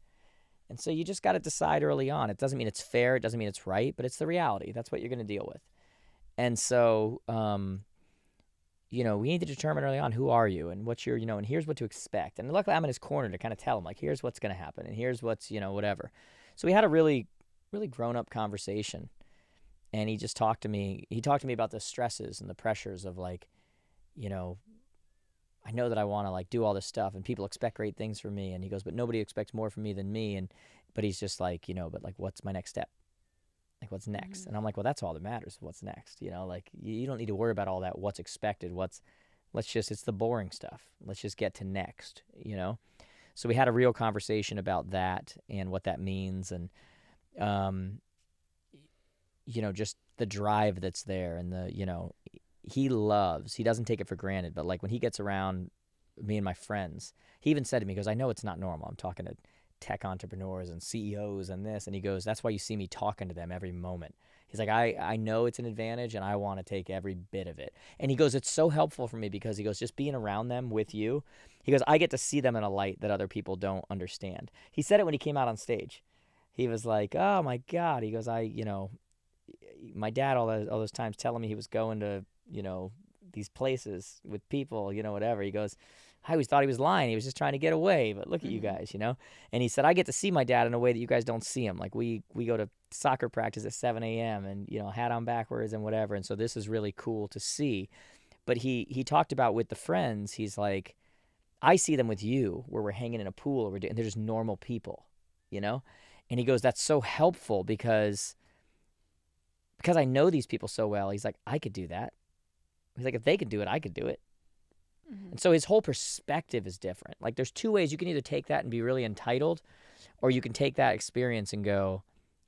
And so you just got to decide early on. It doesn't mean it's fair. It doesn't mean it's right, but it's the reality. That's what you're going to deal with. And so, we need to determine early on, who are you and what's your, and here's what to expect. And luckily I'm in his corner to kind of tell him, like, here's what's going to happen and here's what's, whatever. So we had a really, really grown up conversation, and he just talked to me. He talked to me about the stresses and the pressures of, like, I know that I want to, like, do all this stuff and people expect great things from me. And he goes, but nobody expects more from me than me. But he's just like, but, like, what's my next step? Like, what's next? Mm-hmm. And I'm like, well, that's all that matters. What's next? Like, you don't need to worry about all that. What's expected? It's the boring stuff. Let's just get to next, So we had a real conversation about that and what that means. And, just the drive that's there and the, he doesn't take it for granted, but, like, when he gets around me and my friends, he even said to me, he goes, I know it's not normal. I'm talking to tech entrepreneurs and CEOs and this. And he goes, that's why you see me talking to them every moment. He's like, I know it's an advantage and I want to take every bit of it. And he goes, it's so helpful for me because he goes, just being around them with you, he goes, I get to see them in a light that other people don't understand. He said it when he came out on stage. He was like, oh my God. He goes, my dad all those times telling me he was going to, these places with people, whatever. He goes, I always thought he was lying. He was just trying to get away. But look at you guys, And he said, I get to see my dad in a way that you guys don't see him. Like, we go to soccer practice at 7 a.m. and, hat on backwards and whatever. And so this is really cool to see. But he talked about with the friends, he's like, I see them with you where we're hanging in a pool and they're just normal people, And he goes, that's so helpful because I know these people so well. He's like, I could do that. He's like, if they could do it, I could do it. Mm-hmm. And so his whole perspective is different. Like, there's two ways. You can either take that and be really entitled, or you can take that experience and go,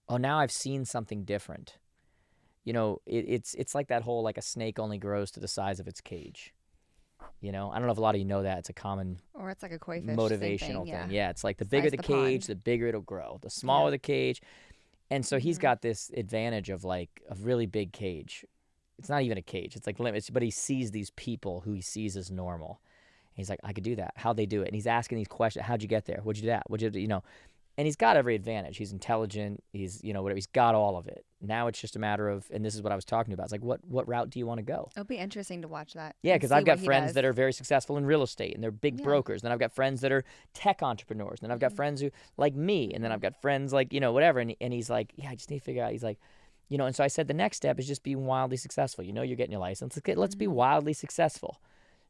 oh, now I've seen something different. It's like that whole, like, a snake only grows to the size of its cage. I don't know if a lot of you know that. It's a common or it's like a koi fish motivational thing. thing. Yeah, it's like the bigger the cage, the bigger it'll grow. The smaller the cage. And so he's got this advantage of, like, a really big cage. It's not even a cage. It's like limits, but he sees these people who he sees as normal. And he's like, I could do that. How'd they do it? And he's asking these questions. How'd you get there? What'd you do that? What'd you do? And he's got every advantage. He's intelligent. He's, whatever. He's got all of it. Now it's just a matter of, and this is what I was talking about. It's like, what route do you want to go? It'll be interesting to watch that. Yeah, because I've got friends that are very successful in real estate, and they're big brokers. Then I've got friends that are tech entrepreneurs. And then I've got friends who, like me, and then I've got friends like, whatever. And he's like, yeah, I just need to figure out. He's like, and so I said the next step is just being wildly successful. You're getting your license. Let's be wildly successful.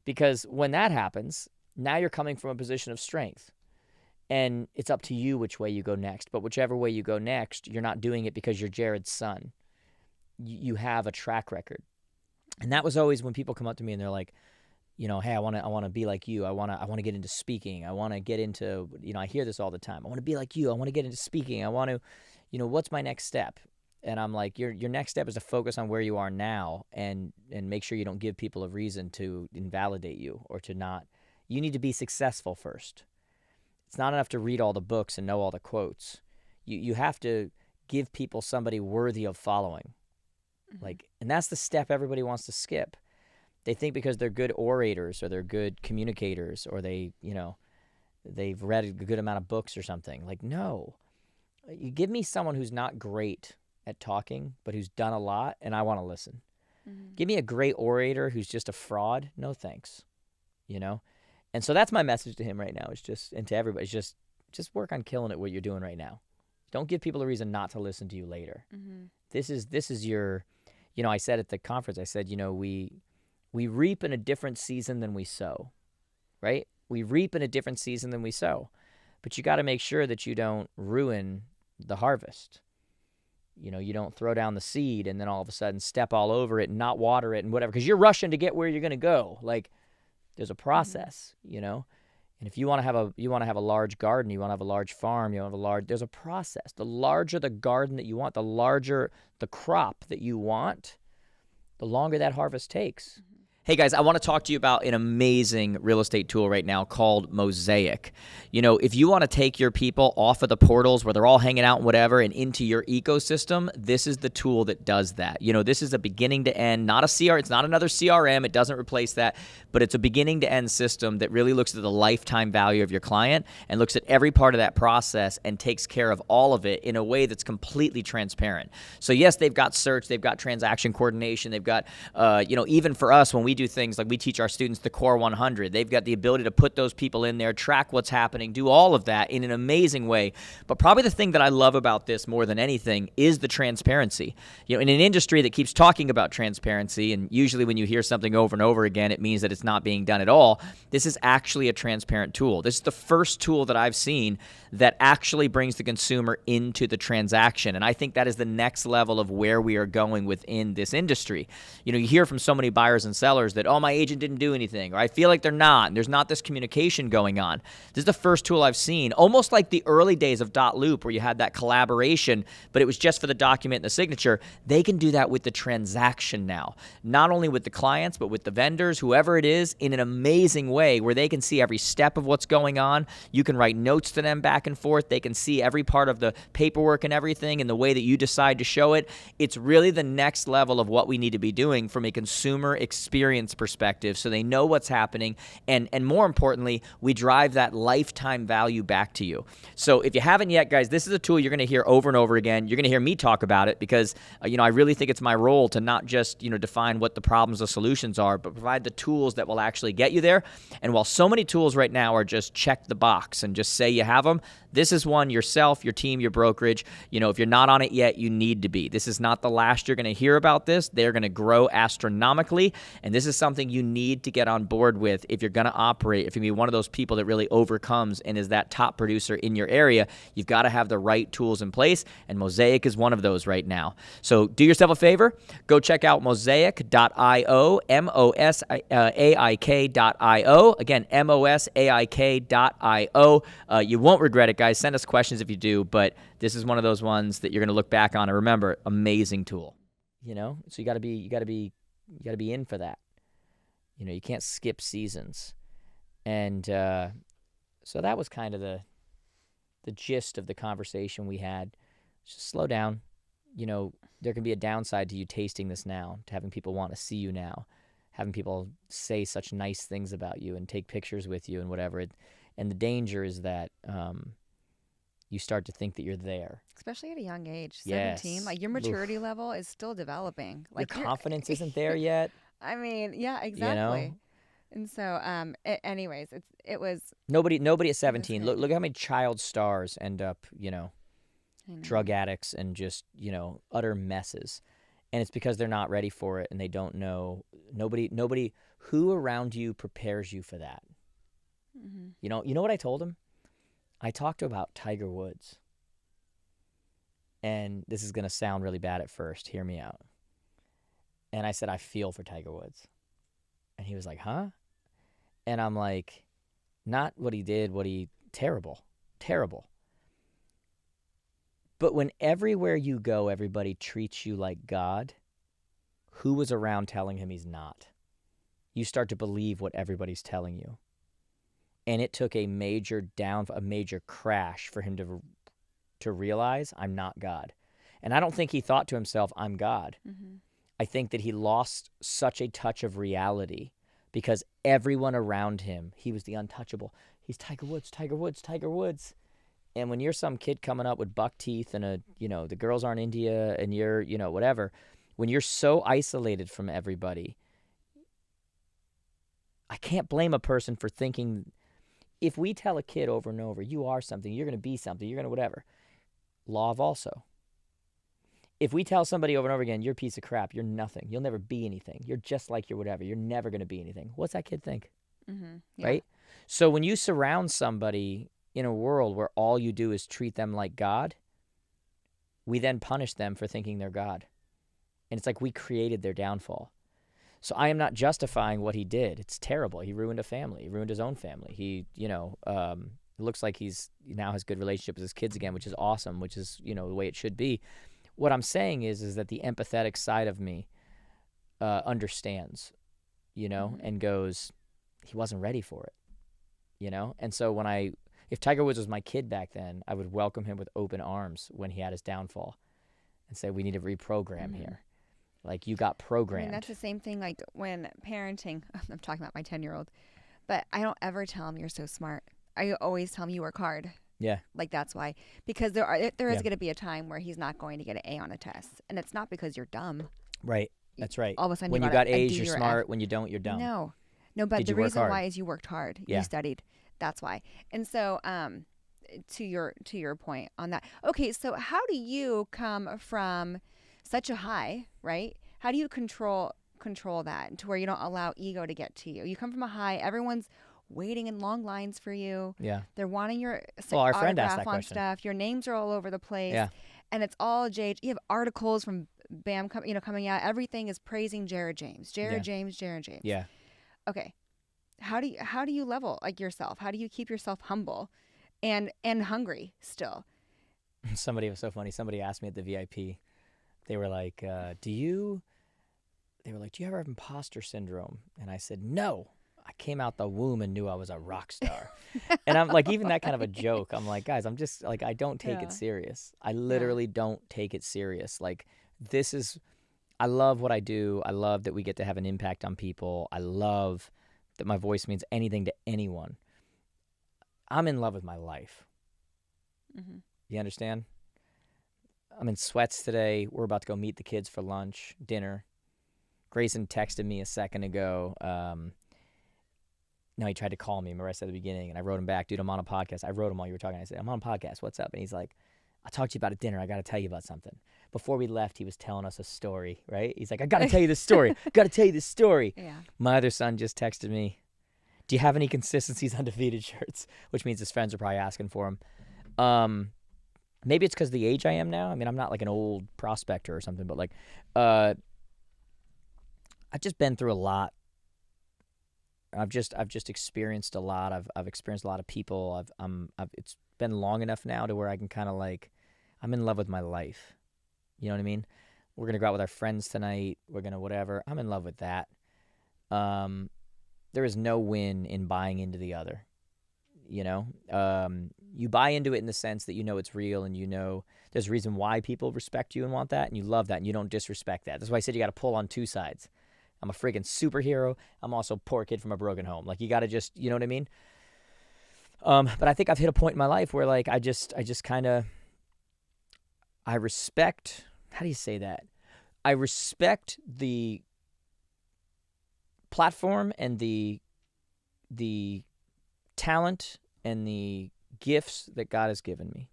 Because when that happens, now you're coming from a position of strength. And it's up to you which way you go next. But whichever way you go next, you're not doing it because you're Jared's son. You have a track record. And that was always when people come up to me and they're like, you know, hey, I want to be like you. I want to get into speaking. I want to get into, you know, I hear this all the time. I want to be like you. I want to get into speaking. I want to, you know, what's my next step? And I'm like, your next step is to focus on where you are now and make sure you don't give people a reason to invalidate you or to not. You need to be successful first. It's not enough to read all the books and know all the quotes. You have to give people somebody worthy of following. Like, and that's the step everybody wants to skip. They think because they're good orators or they're good communicators or they, you know, they've read a good amount of books or something. Like, no. You give me someone who's not great at talking, but who's done a lot, and I want to listen. Give me a great orator who's just a fraud. No thanks. You know? And so that's my message to him right now. It's just, and to everybody, it's just work on killing it what you're doing right now. Don't give people a reason not to listen to you later. This is your, you know, I said at the conference, I said, you know, we reap in a different season than we sow, right? We reap in a different season than we sow. But you got to make sure that you don't ruin the harvest. You know, you don't throw down the seed and then all of a sudden step all over it and not water it and whatever, because you're rushing to get where you're going to go. Like, there's a process, you know? And if you want to have a large garden, you want to have a large farm, there's a process. The larger the garden that you want, the larger the crop that you want, the longer that harvest takes. Hey guys, I want to talk to you about an amazing real estate tool right now called Mosaik. You know, if you want to take your people off of the portals where they're all hanging out and whatever and into your ecosystem, this is the tool that does that. You know, this is a beginning to end, not a CR, it's not another CRM, it doesn't replace that, but it's a beginning to end system that really looks at the lifetime value of your client and looks at every part of that process and takes care of all of it in a way that's completely transparent. So yes, they've got search, they've got transaction coordination, they've got, you know, even for us when we do things like we teach our students the Core 100. They've got the ability to put those people in there, track what's happening, do all of that in an amazing way. But probably the thing that I love about this more than anything is the transparency. You know, in an industry that keeps talking about transparency, and usually when you hear something over and over again, it means that it's not being done at all. This is actually a transparent tool. This is the first tool that I've seen that actually brings the consumer into the transaction. And I think that is the next level of where we are going within this industry. You know, you hear from so many buyers and sellers that, oh, my agent didn't do anything, or I feel like they're not, and there's not this communication going on. This is the first tool I've seen, almost like the early days of .loop where you had that collaboration, but it was just for the document and the signature. They can do that with the transaction now, not only with the clients, but with the vendors, whoever it is, in an amazing way where they can see every step of what's going on. You can write notes to them back and forth. They can see every part of the paperwork and everything and the way that you decide to show it. It's really the next level of what we need to be doing from a consumer experience perspective, so they know what's happening, and more importantly, we drive that lifetime value back to you. So if you haven't yet, guys, this is a tool you're going to hear over and over again. You're going to hear me talk about it because you know, I really think it's my role to not just, you know, define what the problems or solutions are, but provide the tools that will actually get you there. And while so many tools right now are just check the box and just say you have them, this is one yourself, your team, your brokerage. You know, if you're not on it yet, you need to be. This is not the last you're going to hear about this. They're going to grow astronomically, and this is something you need to get on board with if you're going to operate. If you're going to be one of those people that really overcomes and is that top producer in your area, you've got to have the right tools in place, and Mosaik is one of those right now. So do yourself a favor. Go check out mosaik.io, mosaik.io. Again, mosaik.io. You won't regret it, guys. Send us questions if you do, but this is one of those ones that you're going to look back on and remember, amazing tool. You know, so you got to be in for that. You know, you can't skip seasons. And so that was kind of the gist of the conversation we had. Just slow down. You know, there can be a downside to you tasting this now, to having people want to see you now, having people say such nice things about you and take pictures with you and whatever. And the danger is that you start to think that you're there. Especially at a young age, 17. Yes. Like, your maturity level is still developing. Like, your confidence isn't there yet. I mean, yeah, exactly. You know? And so, anyways, it was nobody at 17. Look how many child stars end up, you know, drug addicts and just, you know, utter messes. And it's because they're not ready for it and they don't know. Nobody who around you prepares you for that. Mm-hmm. You know what I told him? I talked about Tiger Woods. And this is going to sound really bad at first. Hear me out. And I said, I feel for Tiger Woods. And he was like, huh? And I'm like, not what he did, terrible. But when everywhere you go, everybody treats you like God, who was around telling him he's not? You start to believe what everybody's telling you. And it took a major crash for him to realize I'm not God. And I don't think he thought to himself, I'm God. Mm-hmm. I think that he lost such a touch of reality because everyone around him, he was the untouchable. He's Tiger Woods, Tiger Woods, Tiger Woods. And when you're some kid coming up with buck teeth and the girls aren't India and you're, whatever, when you're so isolated from everybody, I can't blame a person for thinking, if we tell a kid over and over, you are something, you're going to be something, you're going to whatever, law of also. If we tell somebody over and over again, you're a piece of crap, you're nothing, you'll never be anything, you're just like you're whatever, you're never going to be anything, what's that kid think? Mm-hmm. Yeah. Right? So when you surround somebody in a world where all you do is treat them like God, we then punish them for thinking they're God. And it's like we created their downfall. So I am not justifying what he did. It's terrible. He ruined a family. He ruined his own family. He, it looks like he now has good relationship with his kids again, which is awesome, which is, the way it should be. What I'm saying is that the empathetic side of me understands, Mm-hmm. and goes, he wasn't ready for it, And so if Tiger Woods was my kid back then, I would welcome him with open arms when he had his downfall and say, we need to reprogram Mm-hmm. here. Like, you got programmed. I mean, that's the same thing like when parenting. I'm talking about my 10-year-old, but I don't ever tell him you're so smart. I always tell him you work hard. Yeah. Like, that's why. Because there is Yeah. going to be a time where he's not going to get an A on a test. And it's not because you're dumb. Right. That's right. All of a sudden, When you you got a A's, D you're or smart. F. When you don't, you're dumb. No, but Did the you work reason hard? why is you worked hard. Yeah. You studied. That's why. And so, to your point on that. Okay, so how do you come from such a high, right? How do you control that to where you don't allow ego to get to you? You come from a high. Everyone's waiting in long lines for you. Yeah. They're wanting your Our friend asked autograph that on question. stuff. Your names are all over the place. Yeah. And it's all Jade. You have articles from BAM coming out. Everything is praising Jared James. Jared James. Yeah. Okay. How do you level like yourself? How do you keep yourself humble and hungry still? Somebody was so funny. Somebody asked me at the VIP. They were like, do you ever have imposter syndrome? And I said, no. I came out the womb and knew I was a rock star. And I'm like, even that kind of a joke. I'm like, guys, I'm just like, I don't take it serious. I literally don't take it serious. Like, I love what I do. I love that we get to have an impact on people. I love that my voice means anything to anyone. I'm in love with my life. Mm-hmm. You understand? I'm in sweats today. We're about to go meet the kids for lunch, dinner. Grayson texted me a second ago. No, he tried to call me. Remember I said at the beginning, and I wrote him back, dude, I'm on a podcast. I wrote him while you were talking. I said, I'm on a podcast. What's up? And he's like, I'll talk to you about a dinner. I got to tell you about something. Before we left, he was telling us a story, right? He's like, I got to tell you this story. Got to tell you this story. Yeah. My other son just texted me, do you have any Consistency's Undefeated shirts? Which means his friends are probably asking for him. Maybe it's because of the age I am now. I mean, I'm not like an old prospector or something, but like, I've just been through a lot. I've just experienced a lot. I've experienced a lot of people. It's been long enough now to where I can kind of like, I'm in love with my life. You know what I mean? We're gonna go out with our friends tonight. We're gonna whatever. I'm in love with that. There is no win in buying into the other. You know, you buy into it in the sense that you know it's real and you know there's a reason why people respect you and want that and you love that and you don't disrespect that. That's why I said you got to pull on two sides. I'm a friggin' superhero. I'm also a poor kid from a broken home. Like, you got to just, you know what I mean? But I think I've hit a point in my life where, like, I just kind of, I respect, how do you say that? I respect the platform and the talent and the gifts that God has given me.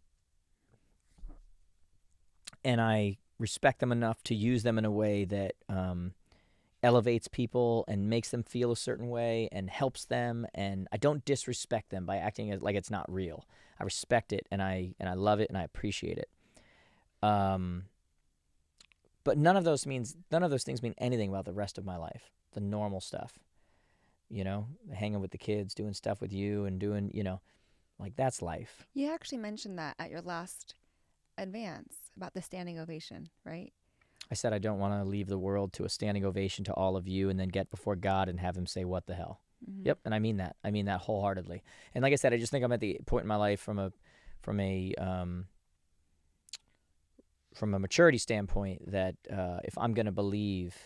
And I respect them enough to use them in a way that elevates people and makes them feel a certain way and helps them, and I don't disrespect them by acting like it's not real. I respect it, and I love it, and I appreciate it. But none of those things mean anything about the rest of my life, the normal stuff. Hanging with the kids, doing stuff with you, and doing, like, that's life. You actually mentioned that at your last advance about the standing ovation, right? I said I don't want to leave the world to a standing ovation to all of you and then get before God and have him say, what the hell? Mm-hmm. Yep, and I mean that. I mean that wholeheartedly. And like I said, I just think I'm at the point in my life from a maturity standpoint that if I'm going to believe,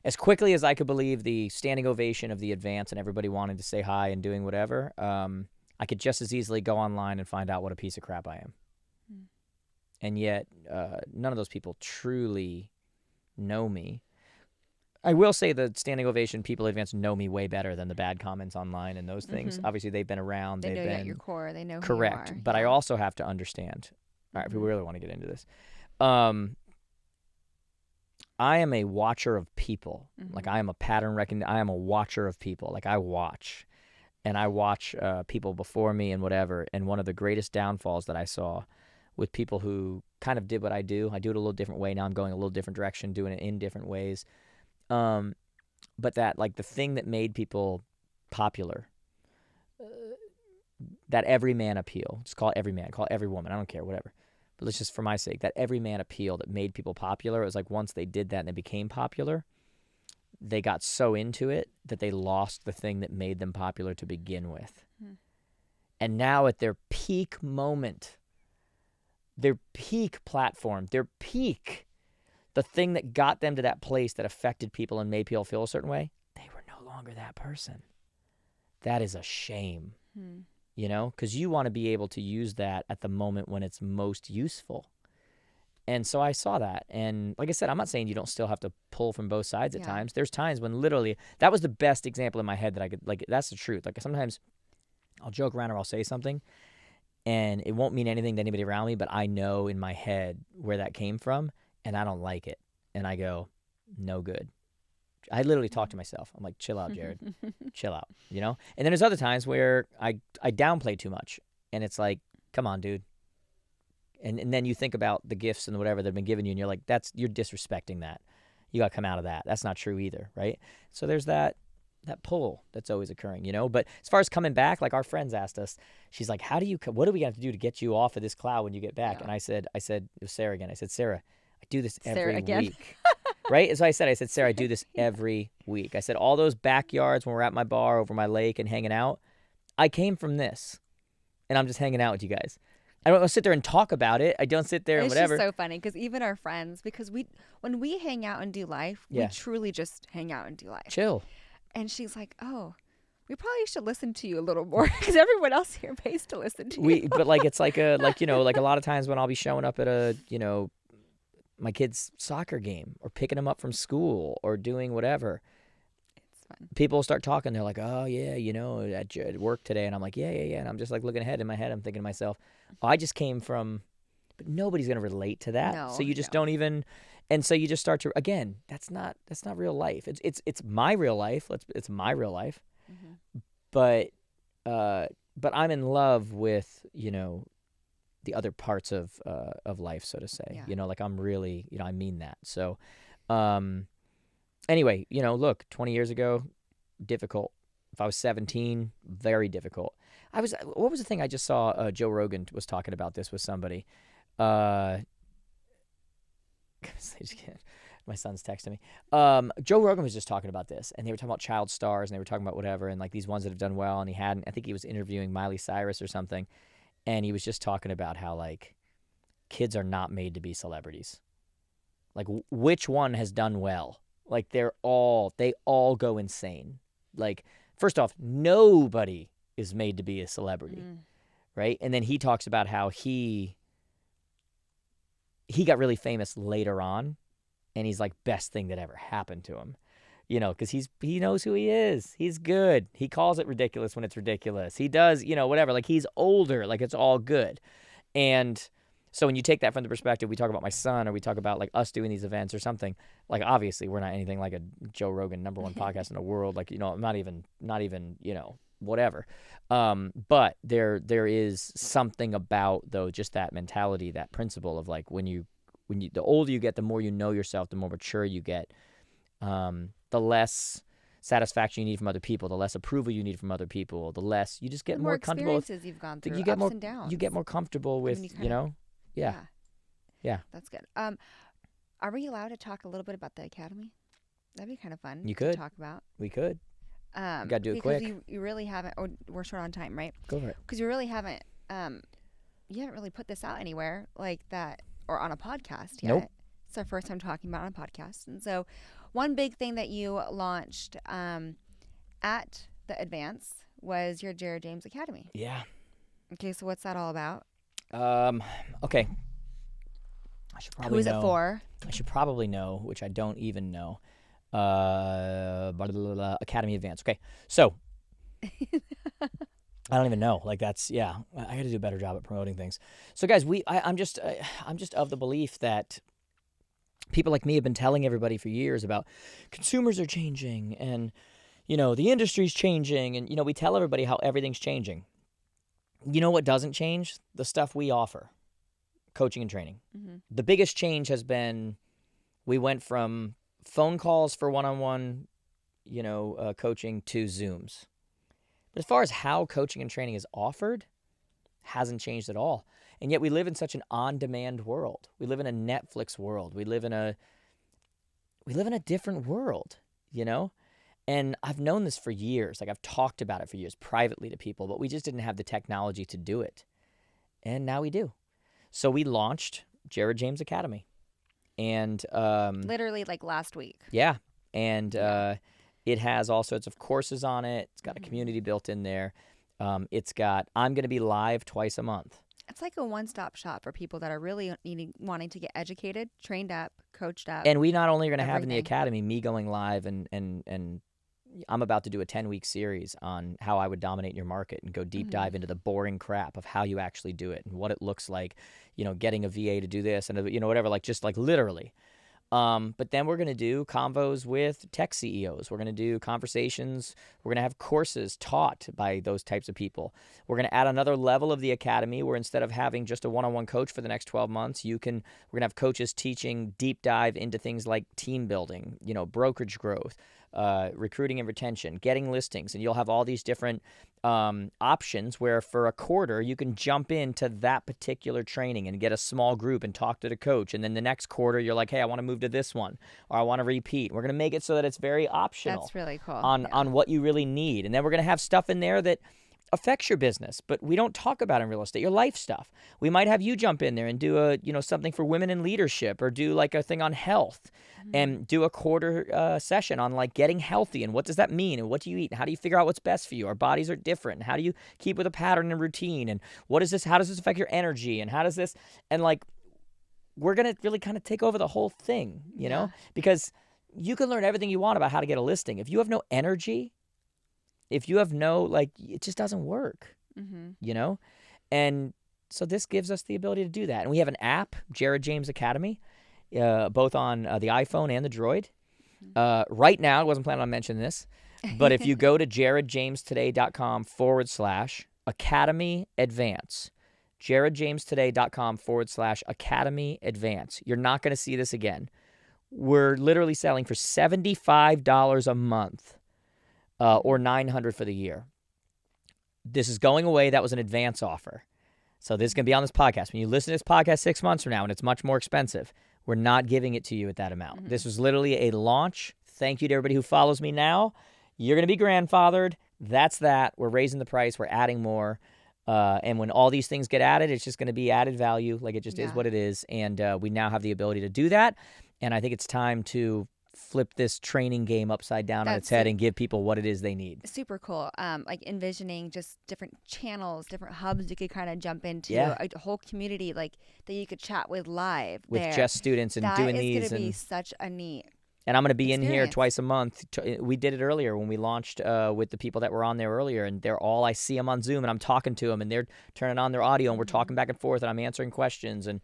as quickly as I could believe the standing ovation of the advance and everybody wanting to say hi and doing whatever, I could just as easily go online and find out what a piece of crap I am. Mm. And yet, none of those people truly know me. I will say the standing ovation people advance know me way better than the bad comments online and those things. Mm-hmm. Obviously, they've been around. They know been you at your core. They know correct. Who you are. But I also have to understand. All right, if we really want to get into this. I am a watcher of people. Mm-hmm. Like, I am a pattern recognizer. I am a watcher of people. Like, I watch. And I watch people before me and whatever. And one of the greatest downfalls that I saw with people who kind of did what I do it a little different way. Now I'm going a little different direction, doing it in different ways. But that, like, the thing that made people popular, that everyman appeal, just call it everyman, call it every woman, I don't care, whatever. But let's just, for my sake, that everyman appeal that made people popular, it was like once they did that and they became popular, they got so into it that they lost the thing that made them popular to begin with. Hmm. And now at their peak moment, their peak platform, their peak, the thing that got them to that place that affected people and made people feel a certain way, they were no longer that person. That is a shame. Hmm. Because you want to be able to use that at the moment when it's most useful. And so I saw that. And like I said, I'm not saying you don't still have to pull from both sides at times. There's times when literally, that was the best example in my head that I could, like, that's the truth. Like, sometimes I'll joke around or I'll say something and it won't mean anything to anybody around me, but I know in my head where that came from and I don't like it. And I go, no good. I literally talk to myself. I'm like, chill out, Jared. Chill out, And then there's other times where I downplay too much. And it's like, come on, dude. And then you think about the gifts and whatever that have been given you, and you're like, you're disrespecting that. You got to come out of that. That's not true either, right? So there's that pull that's always occurring, But as far as coming back, like, our friends asked us, she's like, what do we have to do to get you off of this cloud when you get back? Yeah. And I said, it was Sarah again. I said, Sarah, I do this every week. Right? As I said, Sarah, I do this every week. I said, all those backyards when we're at my bar over my lake and hanging out, I came from this. And I'm just hanging out with you guys. I don't sit there and talk about it. I don't sit there and whatever. It's just so funny because even our friends, because when we hang out and do life, we truly just hang out and do life. Chill. And she's like, oh, we probably should listen to you a little more because everyone else here pays to listen to you. But like, it's like a lot of times when I'll be showing up at a, my kid's soccer game or picking them up from school or doing whatever. It's fun. People start talking. They're like, oh, yeah, at work today. And I'm like, yeah. And I'm just like looking ahead in my head. I'm thinking to myself, oh, I just came from, but nobody's going to relate to that. No, so you just don't even, and so you just start to, again, that's not real life. It's my real life. It's my real life. Mm-hmm. But I'm in love with, the other parts of life, so to say, like, I'm really, I mean that. So, anyway, look, 20 years ago, difficult. If I was 17, very difficult. What was the thing I just saw? Joe Rogan was talking about this with somebody. My son's texting me. Joe Rogan was just talking about this, and they were talking about child stars, and they were talking about whatever, and like these ones that have done well, and I think he was interviewing Miley Cyrus or something. And he was just talking about how, like, kids are not made to be celebrities. Like, which one has done well? Like, they all go insane. Like, first off, nobody is made to be a celebrity, right? And then he talks about how he got really famous later on, and he's like, best thing that ever happened to him. Because he knows who he is. He's good. He calls it ridiculous when it's ridiculous. He does, whatever. Like, he's older. Like, it's all good. And So when you take that from the perspective, we talk about my son, or we talk about like us doing these events or something, like obviously we're not anything like a Joe Rogan #1 podcast in the world. Like, not even, whatever. But there is something about, though, just that mentality, that principle of like, when you, the older you get, the more you know yourself, the more mature you get, the less satisfaction you need from other people, the less approval you need from other people, the less you just get The more comfortable with, experiences you've gone through, you get ups more, and downs. you get more comfortable with, Yeah. That's good. Are we allowed to talk a little bit about the academy? That'd be kind of fun. You could to talk about. We could. You gotta do it because quick. you really haven't. Or we're short on time, right? Go for it. Because you really haven't. You haven't really put this out anywhere like that, or on a podcast yet. Nope. It's our first time talking about it on a podcast, and so one big thing that you launched at the Advance was your Jared James Academy. Yeah. Okay, so what's that all about? Okay. I should probably Who is know. it for? I should probably know, which I don't even know. Academy Advance. Okay, so I don't even know. Like, that's, I got to do a better job at promoting things. So guys, I'm just of the belief that people like me have been telling everybody for years about consumers are changing, and the industry's changing, and we tell everybody how everything's changing. You know what doesn't change? The stuff we offer, coaching and training. Mm-hmm. The biggest change has been we went from phone calls for one-on-one, coaching to Zooms. But as far as how coaching and training is offered, hasn't changed at all. And yet we live in such an on-demand world. We live in a Netflix world. We live in a different world, And I've known this for years. Like, I've talked about it for years privately to people, but we just didn't have the technology to do it. And now we do. So we launched Jared James Academy. And literally like last week. Yeah. And it has all sorts of courses on it. It's got a community built in there. I'm going to be live twice a month. It's like a one-stop shop for people that are really wanting to get educated, trained up, coached up. And we not only are going to have in the everything. academy me going live, and I'm about to do a 10-week series on how I would dominate your market and go deep dive into the boring crap of how you actually do it and what it looks like, getting a VA to do this and, whatever, like just like literally. But then we're going to do convos with tech CEOs. We're going to do conversations. We're going to have courses taught by those types of people. We're going to add another level of the academy where instead of having just a one-on-one coach for the next 12 months, we're going to have coaches teaching deep dive into things like team building, brokerage growth, recruiting and retention, getting listings. And you'll have all these different options where for a quarter you can jump into that particular training and get a small group and talk to the coach. And then the next quarter you're like, hey, I want to move to this one, or I want to repeat. We're going to make it so that it's very optional. That's really cool. On what you really need. And then we're going to have stuff in there that affects your business, but we don't talk about in real estate, your life stuff. We might have you jump in there and do something for women in leadership, or do like a thing on health, and do a quarter session on like getting healthy and what does that mean, and what do you eat, and how do you figure out what's best for you? Our bodies are different, and how do you keep with a pattern and routine, and how does this affect your energy, and how does this, and like, we're going to really kind of take over the whole thing, because you can learn everything you want about how to get a listing. If you have no energy, if you have no, it just doesn't work, And so this gives us the ability to do that. And we have an app, Jared James Academy, both on the iPhone and the Droid. Right now, I wasn't planning on mentioning this, but if you go to jaredjamestoday.com/Academy Advance, jaredjamestoday.com/Academy Advance, you're not going to see this again. We're literally selling for $75 a month. Or $900 for the year. This is going away. That was an advance offer. So this is going to be on this podcast. When you listen to this podcast 6 months from now and it's much more expensive, we're not giving it to you at that amount. This was literally a launch. Thank you to everybody who follows me now. You're going to be grandfathered. That's that. We're raising the price. We're adding more. And when all these things get added, it's just going to be added value. Like, it just is what it is. And we now have the ability to do that. And I think it's time to flip this training game upside down on its head and give people what it is they need. Super cool. Like envisioning just different channels, different hubs you could kind of jump into, a whole community like that you could chat with live with there. just students and doing these. That is going to be such a neat And I'm going to be in here Experience. twice a month. We did it earlier when we launched with the people that were on there earlier, and I see them on Zoom, and I'm talking to them, and they're turning on their audio, and we're talking back and forth, and I'm answering questions, and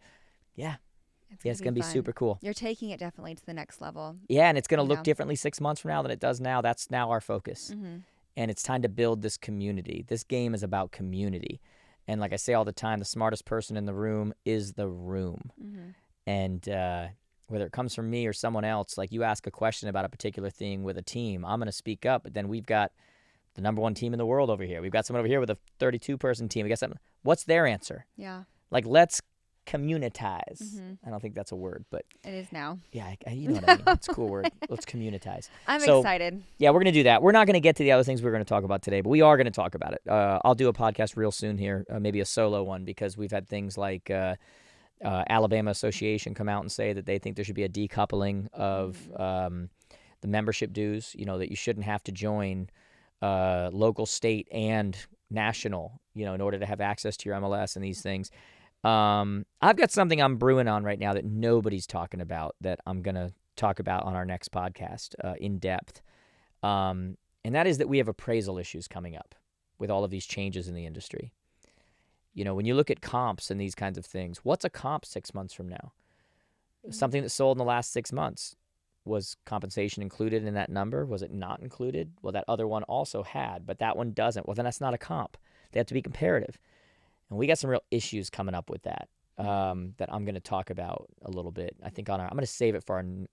it's going to be fun. super cool. You're taking it definitely to the next level. Yeah, and it's going to look Yeah. differently 6 months from now than it does now. That's now our focus. Mm-hmm. And it's time to build this community. This game is about community. And like I say all the time, the smartest person in the room is the room. Mm-hmm. And whether it comes from me or someone else, like you ask a question about a particular thing with a team, I'm going to speak up. But then we've got the number one team in the world over here. We've got someone over here with a 32-person team. We got something. What's their answer? Yeah. Like, let's communitize. Mm-hmm. I don't think that's a word, but It is now. yeah, you know what I mean. It's a cool word. Let's communitize. I'm So, excited. Yeah, we're going to do that. We're not going to get to the other things we're going to talk about today, but we are going to talk about it. I'll do a podcast real soon here, maybe a solo one, because we've had things like Alabama Association come out and say that they think there should be a decoupling of the membership dues, that you shouldn't have to join local, state, and national, in order to have access to your MLS and these things. I've got something I'm brewing on right now that nobody's talking about that I'm going to talk about on our next podcast in depth. And that is that we have appraisal issues coming up with all of these changes in the industry. When you look at comps and these kinds of things, what's a comp 6 months from now? Something that sold in the last 6 months. Was compensation included in that number? Was it not included? Well, that other one also had, but that one doesn't. Well, then that's not a comp. They have to be comparative. And we got some real issues coming up with that that I'm going to talk about a little bit. I think I'm going to save it for I'll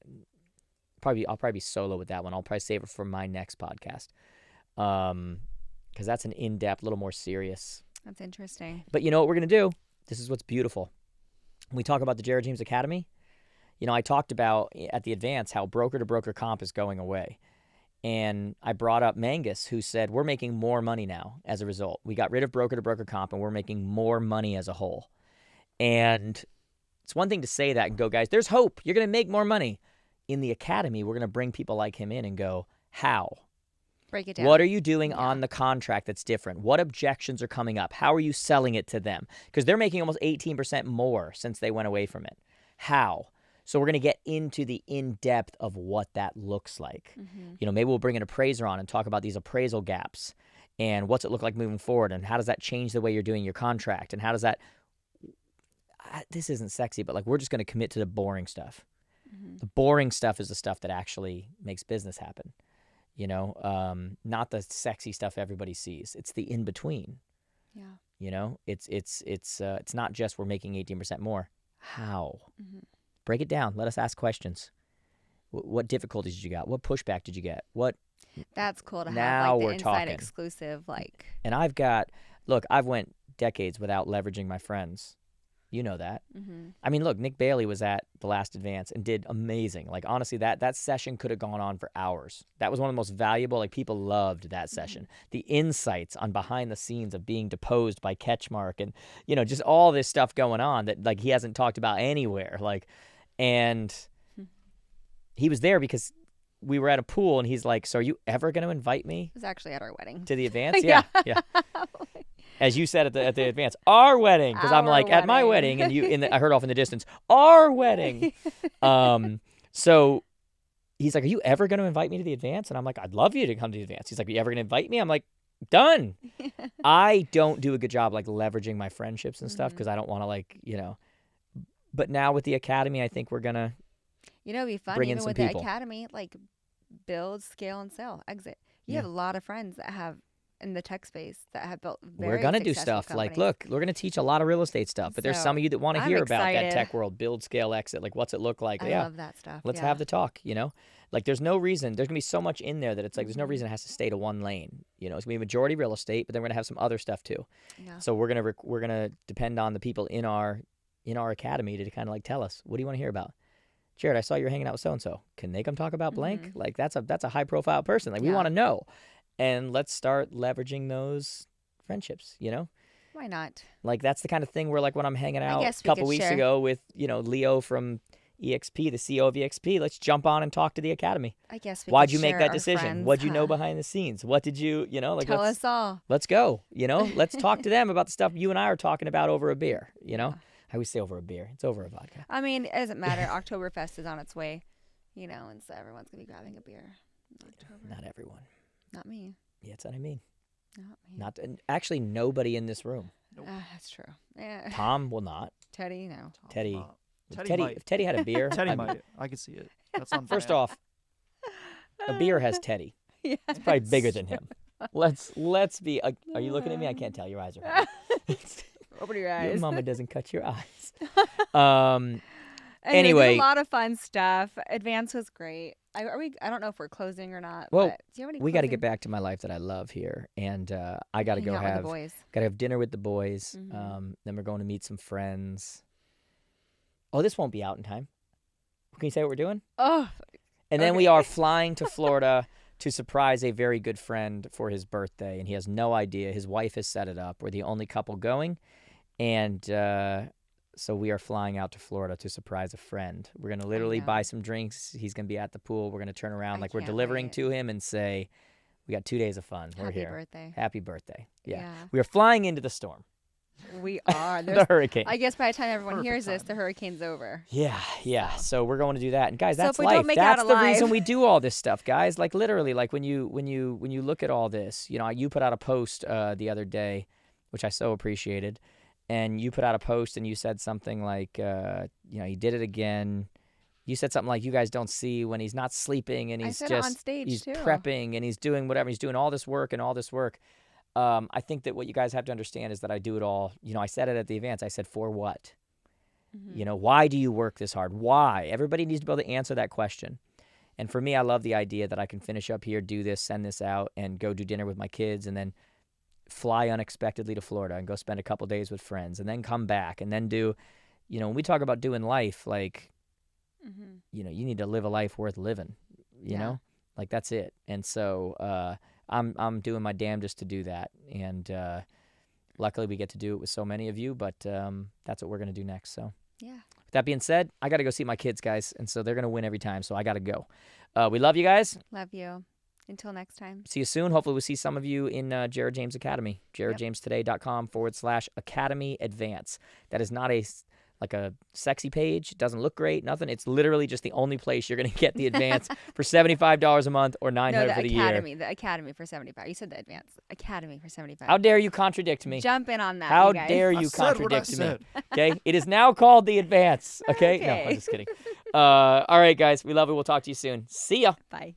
probably be solo with that one. I'll probably save it for my next podcast because that's an in-depth, a little more serious. That's interesting. But you know what we're going to do? This is what's beautiful. When we talk about the Jared James Academy, I talked about at the advance how broker-to-broker comp is going away. And I brought up Mangus, who said, we're making more money now as a result. We got rid of broker-to-broker comp, and we're making more money as a whole. And it's one thing to say that and go, guys, there's hope. You're going to make more money. In the academy, we're going to bring people like him in and go, how? Break it down. What are you doing on the contract that's different? What objections are coming up? How are you selling it to them? Because they're making almost 18% more since they went away from it. How? So we're going to get into the in-depth of what that looks like. Mm-hmm. Maybe we'll bring an appraiser on and talk about these appraisal gaps and what's it look like moving forward and how does that change the way you're doing your contract and how does that – this isn't sexy, but we're just going to commit to the boring stuff. Mm-hmm. The boring stuff is the stuff that actually makes business happen, not the sexy stuff everybody sees. It's the in-between. Yeah. It's not just we're making 18% more. How? Mm-hmm. Break it down. Let us ask questions. What difficulties did you got? What pushback did you get? That's cool to now have the we're inside talking. Exclusive. And I've went decades without leveraging my friends. You know that. Mm-hmm. I mean, look, Nick Bailey was at the last advance and did amazing. Honestly, that session could have gone on for hours. That was one of the most valuable. People loved that session. Mm-hmm. The insights on behind the scenes of being deposed by Ketchmark and, just all this stuff going on that, he hasn't talked about anywhere. And he was there because we were at a pool and he's like, so are you ever going to invite me? It was actually at our wedding. To the advance? Yeah. As you said at the advance, our wedding, because I'm like at my wedding, and I heard off in the distance, our wedding. So he's like, "Are you ever going to invite me to the advance?" And I'm like, "I'd love you to come to the advance." He's like, "Are you ever going to invite me?" I'm like, "Done." I don't do a good job leveraging my friendships and stuff because I don't want to But now with the academy, I think we're gonna. It'd be fun bring in even some with people. the academy, build, scale, and sell, exit. You have a lot of friends that have. In the tech space that have built very We're going to do successful stuff companies. look, we're going to teach a lot of real estate stuff, but there's some of you that want to I'm hear about that excited. tech world, build, scale, exit, what's it look like? I love that stuff. Let's have the talk, there's no reason, there's going to be so much in there that it's there's no reason it has to stay to one lane. It's going to be majority real estate, but then we're going to have some other stuff too. Yeah. So we're going to depend on the people in our academy to kind of tell us, what do you want to hear about? Jared, I saw you were hanging out with so-and-so. Can they come talk about blank? That's a high profile person. We want to know. And let's start leveraging those friendships, Why not? That's the kind of thing where when I'm hanging out a couple weeks share. ago with, Leo from EXP, the CEO of EXP, let's jump on and talk to the academy. I guess we Why'd could you make share that our decision? friends, What'd you know behind the scenes? What did you, Tell us all. Let's go, let's talk to them about the stuff you and I are talking about over a beer, I always say over a beer. It's over a vodka. I mean, it doesn't matter. Oktoberfest is on its way. You know, and so everyone's gonna be grabbing a beer in October. Not everyone. Not me. Yeah, that's what I mean. Not me. Actually, nobody in this room. Nope. That's true. Yeah. Tom will not. Teddy, no. Teddy. Teddy might. If Teddy had a beer, Teddy I'd be- might. I could see it. That's on First brand. off, a beer has Teddy. Yeah. It's probably bigger than him. Let's be. Are you looking at me? I can't tell. Your eyes are. Hard. Open your Your eyes. mama doesn't cut your eyes. Anyway, Anyway. a lot of fun stuff. Advance was great. I don't know if we're closing or not. Well, but do you have any we got to closing? get back to my life that I love here, and I got to Hang go out with have the boys. dinner with the boys. Mhm. Then we're going to meet some friends. Oh, this won't be out in time. Can you say what we're doing? Oh, And then Okay. we are flying to Florida to surprise a very good friend for his birthday, and he has no idea. His wife has set it up. We're the only couple going, and so we are flying out to Florida to surprise a friend. We're going to literally know. buy some drinks. He's going to be at the pool. We're going to turn around I like we're can't delivering wait. to him and say, we got 2 days of fun. We're happy here. birthday. Happy birthday. Yeah. Yeah. We are flying into the storm, We are. the There's, hurricane. I guess by the time everyone Perfect hears this, timing. the hurricane's over. Yeah. So we're going to do that. And guys, So that's if we don't life. make it out That's the reason alive- we do all this stuff, guys. Like literally, like when you look at all this, you know, you put out a post the other day, which I so appreciated, and you put out a post and you said something like, he did it again. You said something like, you guys don't see when he's not sleeping and I he's said it on just stage he's too. prepping and he's doing whatever. He's doing all this work and all this work. I think that what you guys have to understand is that I do it all. You know, I said it at the events. I said, for what? Mhm. You know, why do you work this hard? Why? Everybody needs to be able to answer that question. And for me, I love the idea that I can finish up here, do this, send this out, and go do dinner with my kids, and then fly unexpectedly to Florida and go spend a couple days with friends, and then come back, and then do, you know, when we talk about doing life, like, Mhm. you know, you need to live a life worth living, you Yeah. know? Like, that's it. And so I'm doing my damnedest to do that. And luckily we get to do it with so many of you, but that's what we're going to do next. So Yeah. with that being said, I got to go see my kids, guys. And so they're going to win every time. So I got to go. We love you guys. Love you. Until next time. See you soon. Hopefully we'll see some of you in Jared James Academy, jaredjamestoday.com/Academy Advance. That is not a sexy page. It doesn't look great, nothing. It's literally just the only place you're going to get the advance for $75 a month or $900 No, the for the year. academy. The academy for 75. You said the advance. Academy for 75. How dare you contradict me? Jump in on that. How you guys. dare I you said what I contradict me? said. Okay? It is now called the advance. Okay? No, Okay. I'm just kidding. All right, guys. We love it. We'll talk to you soon. See ya. Bye.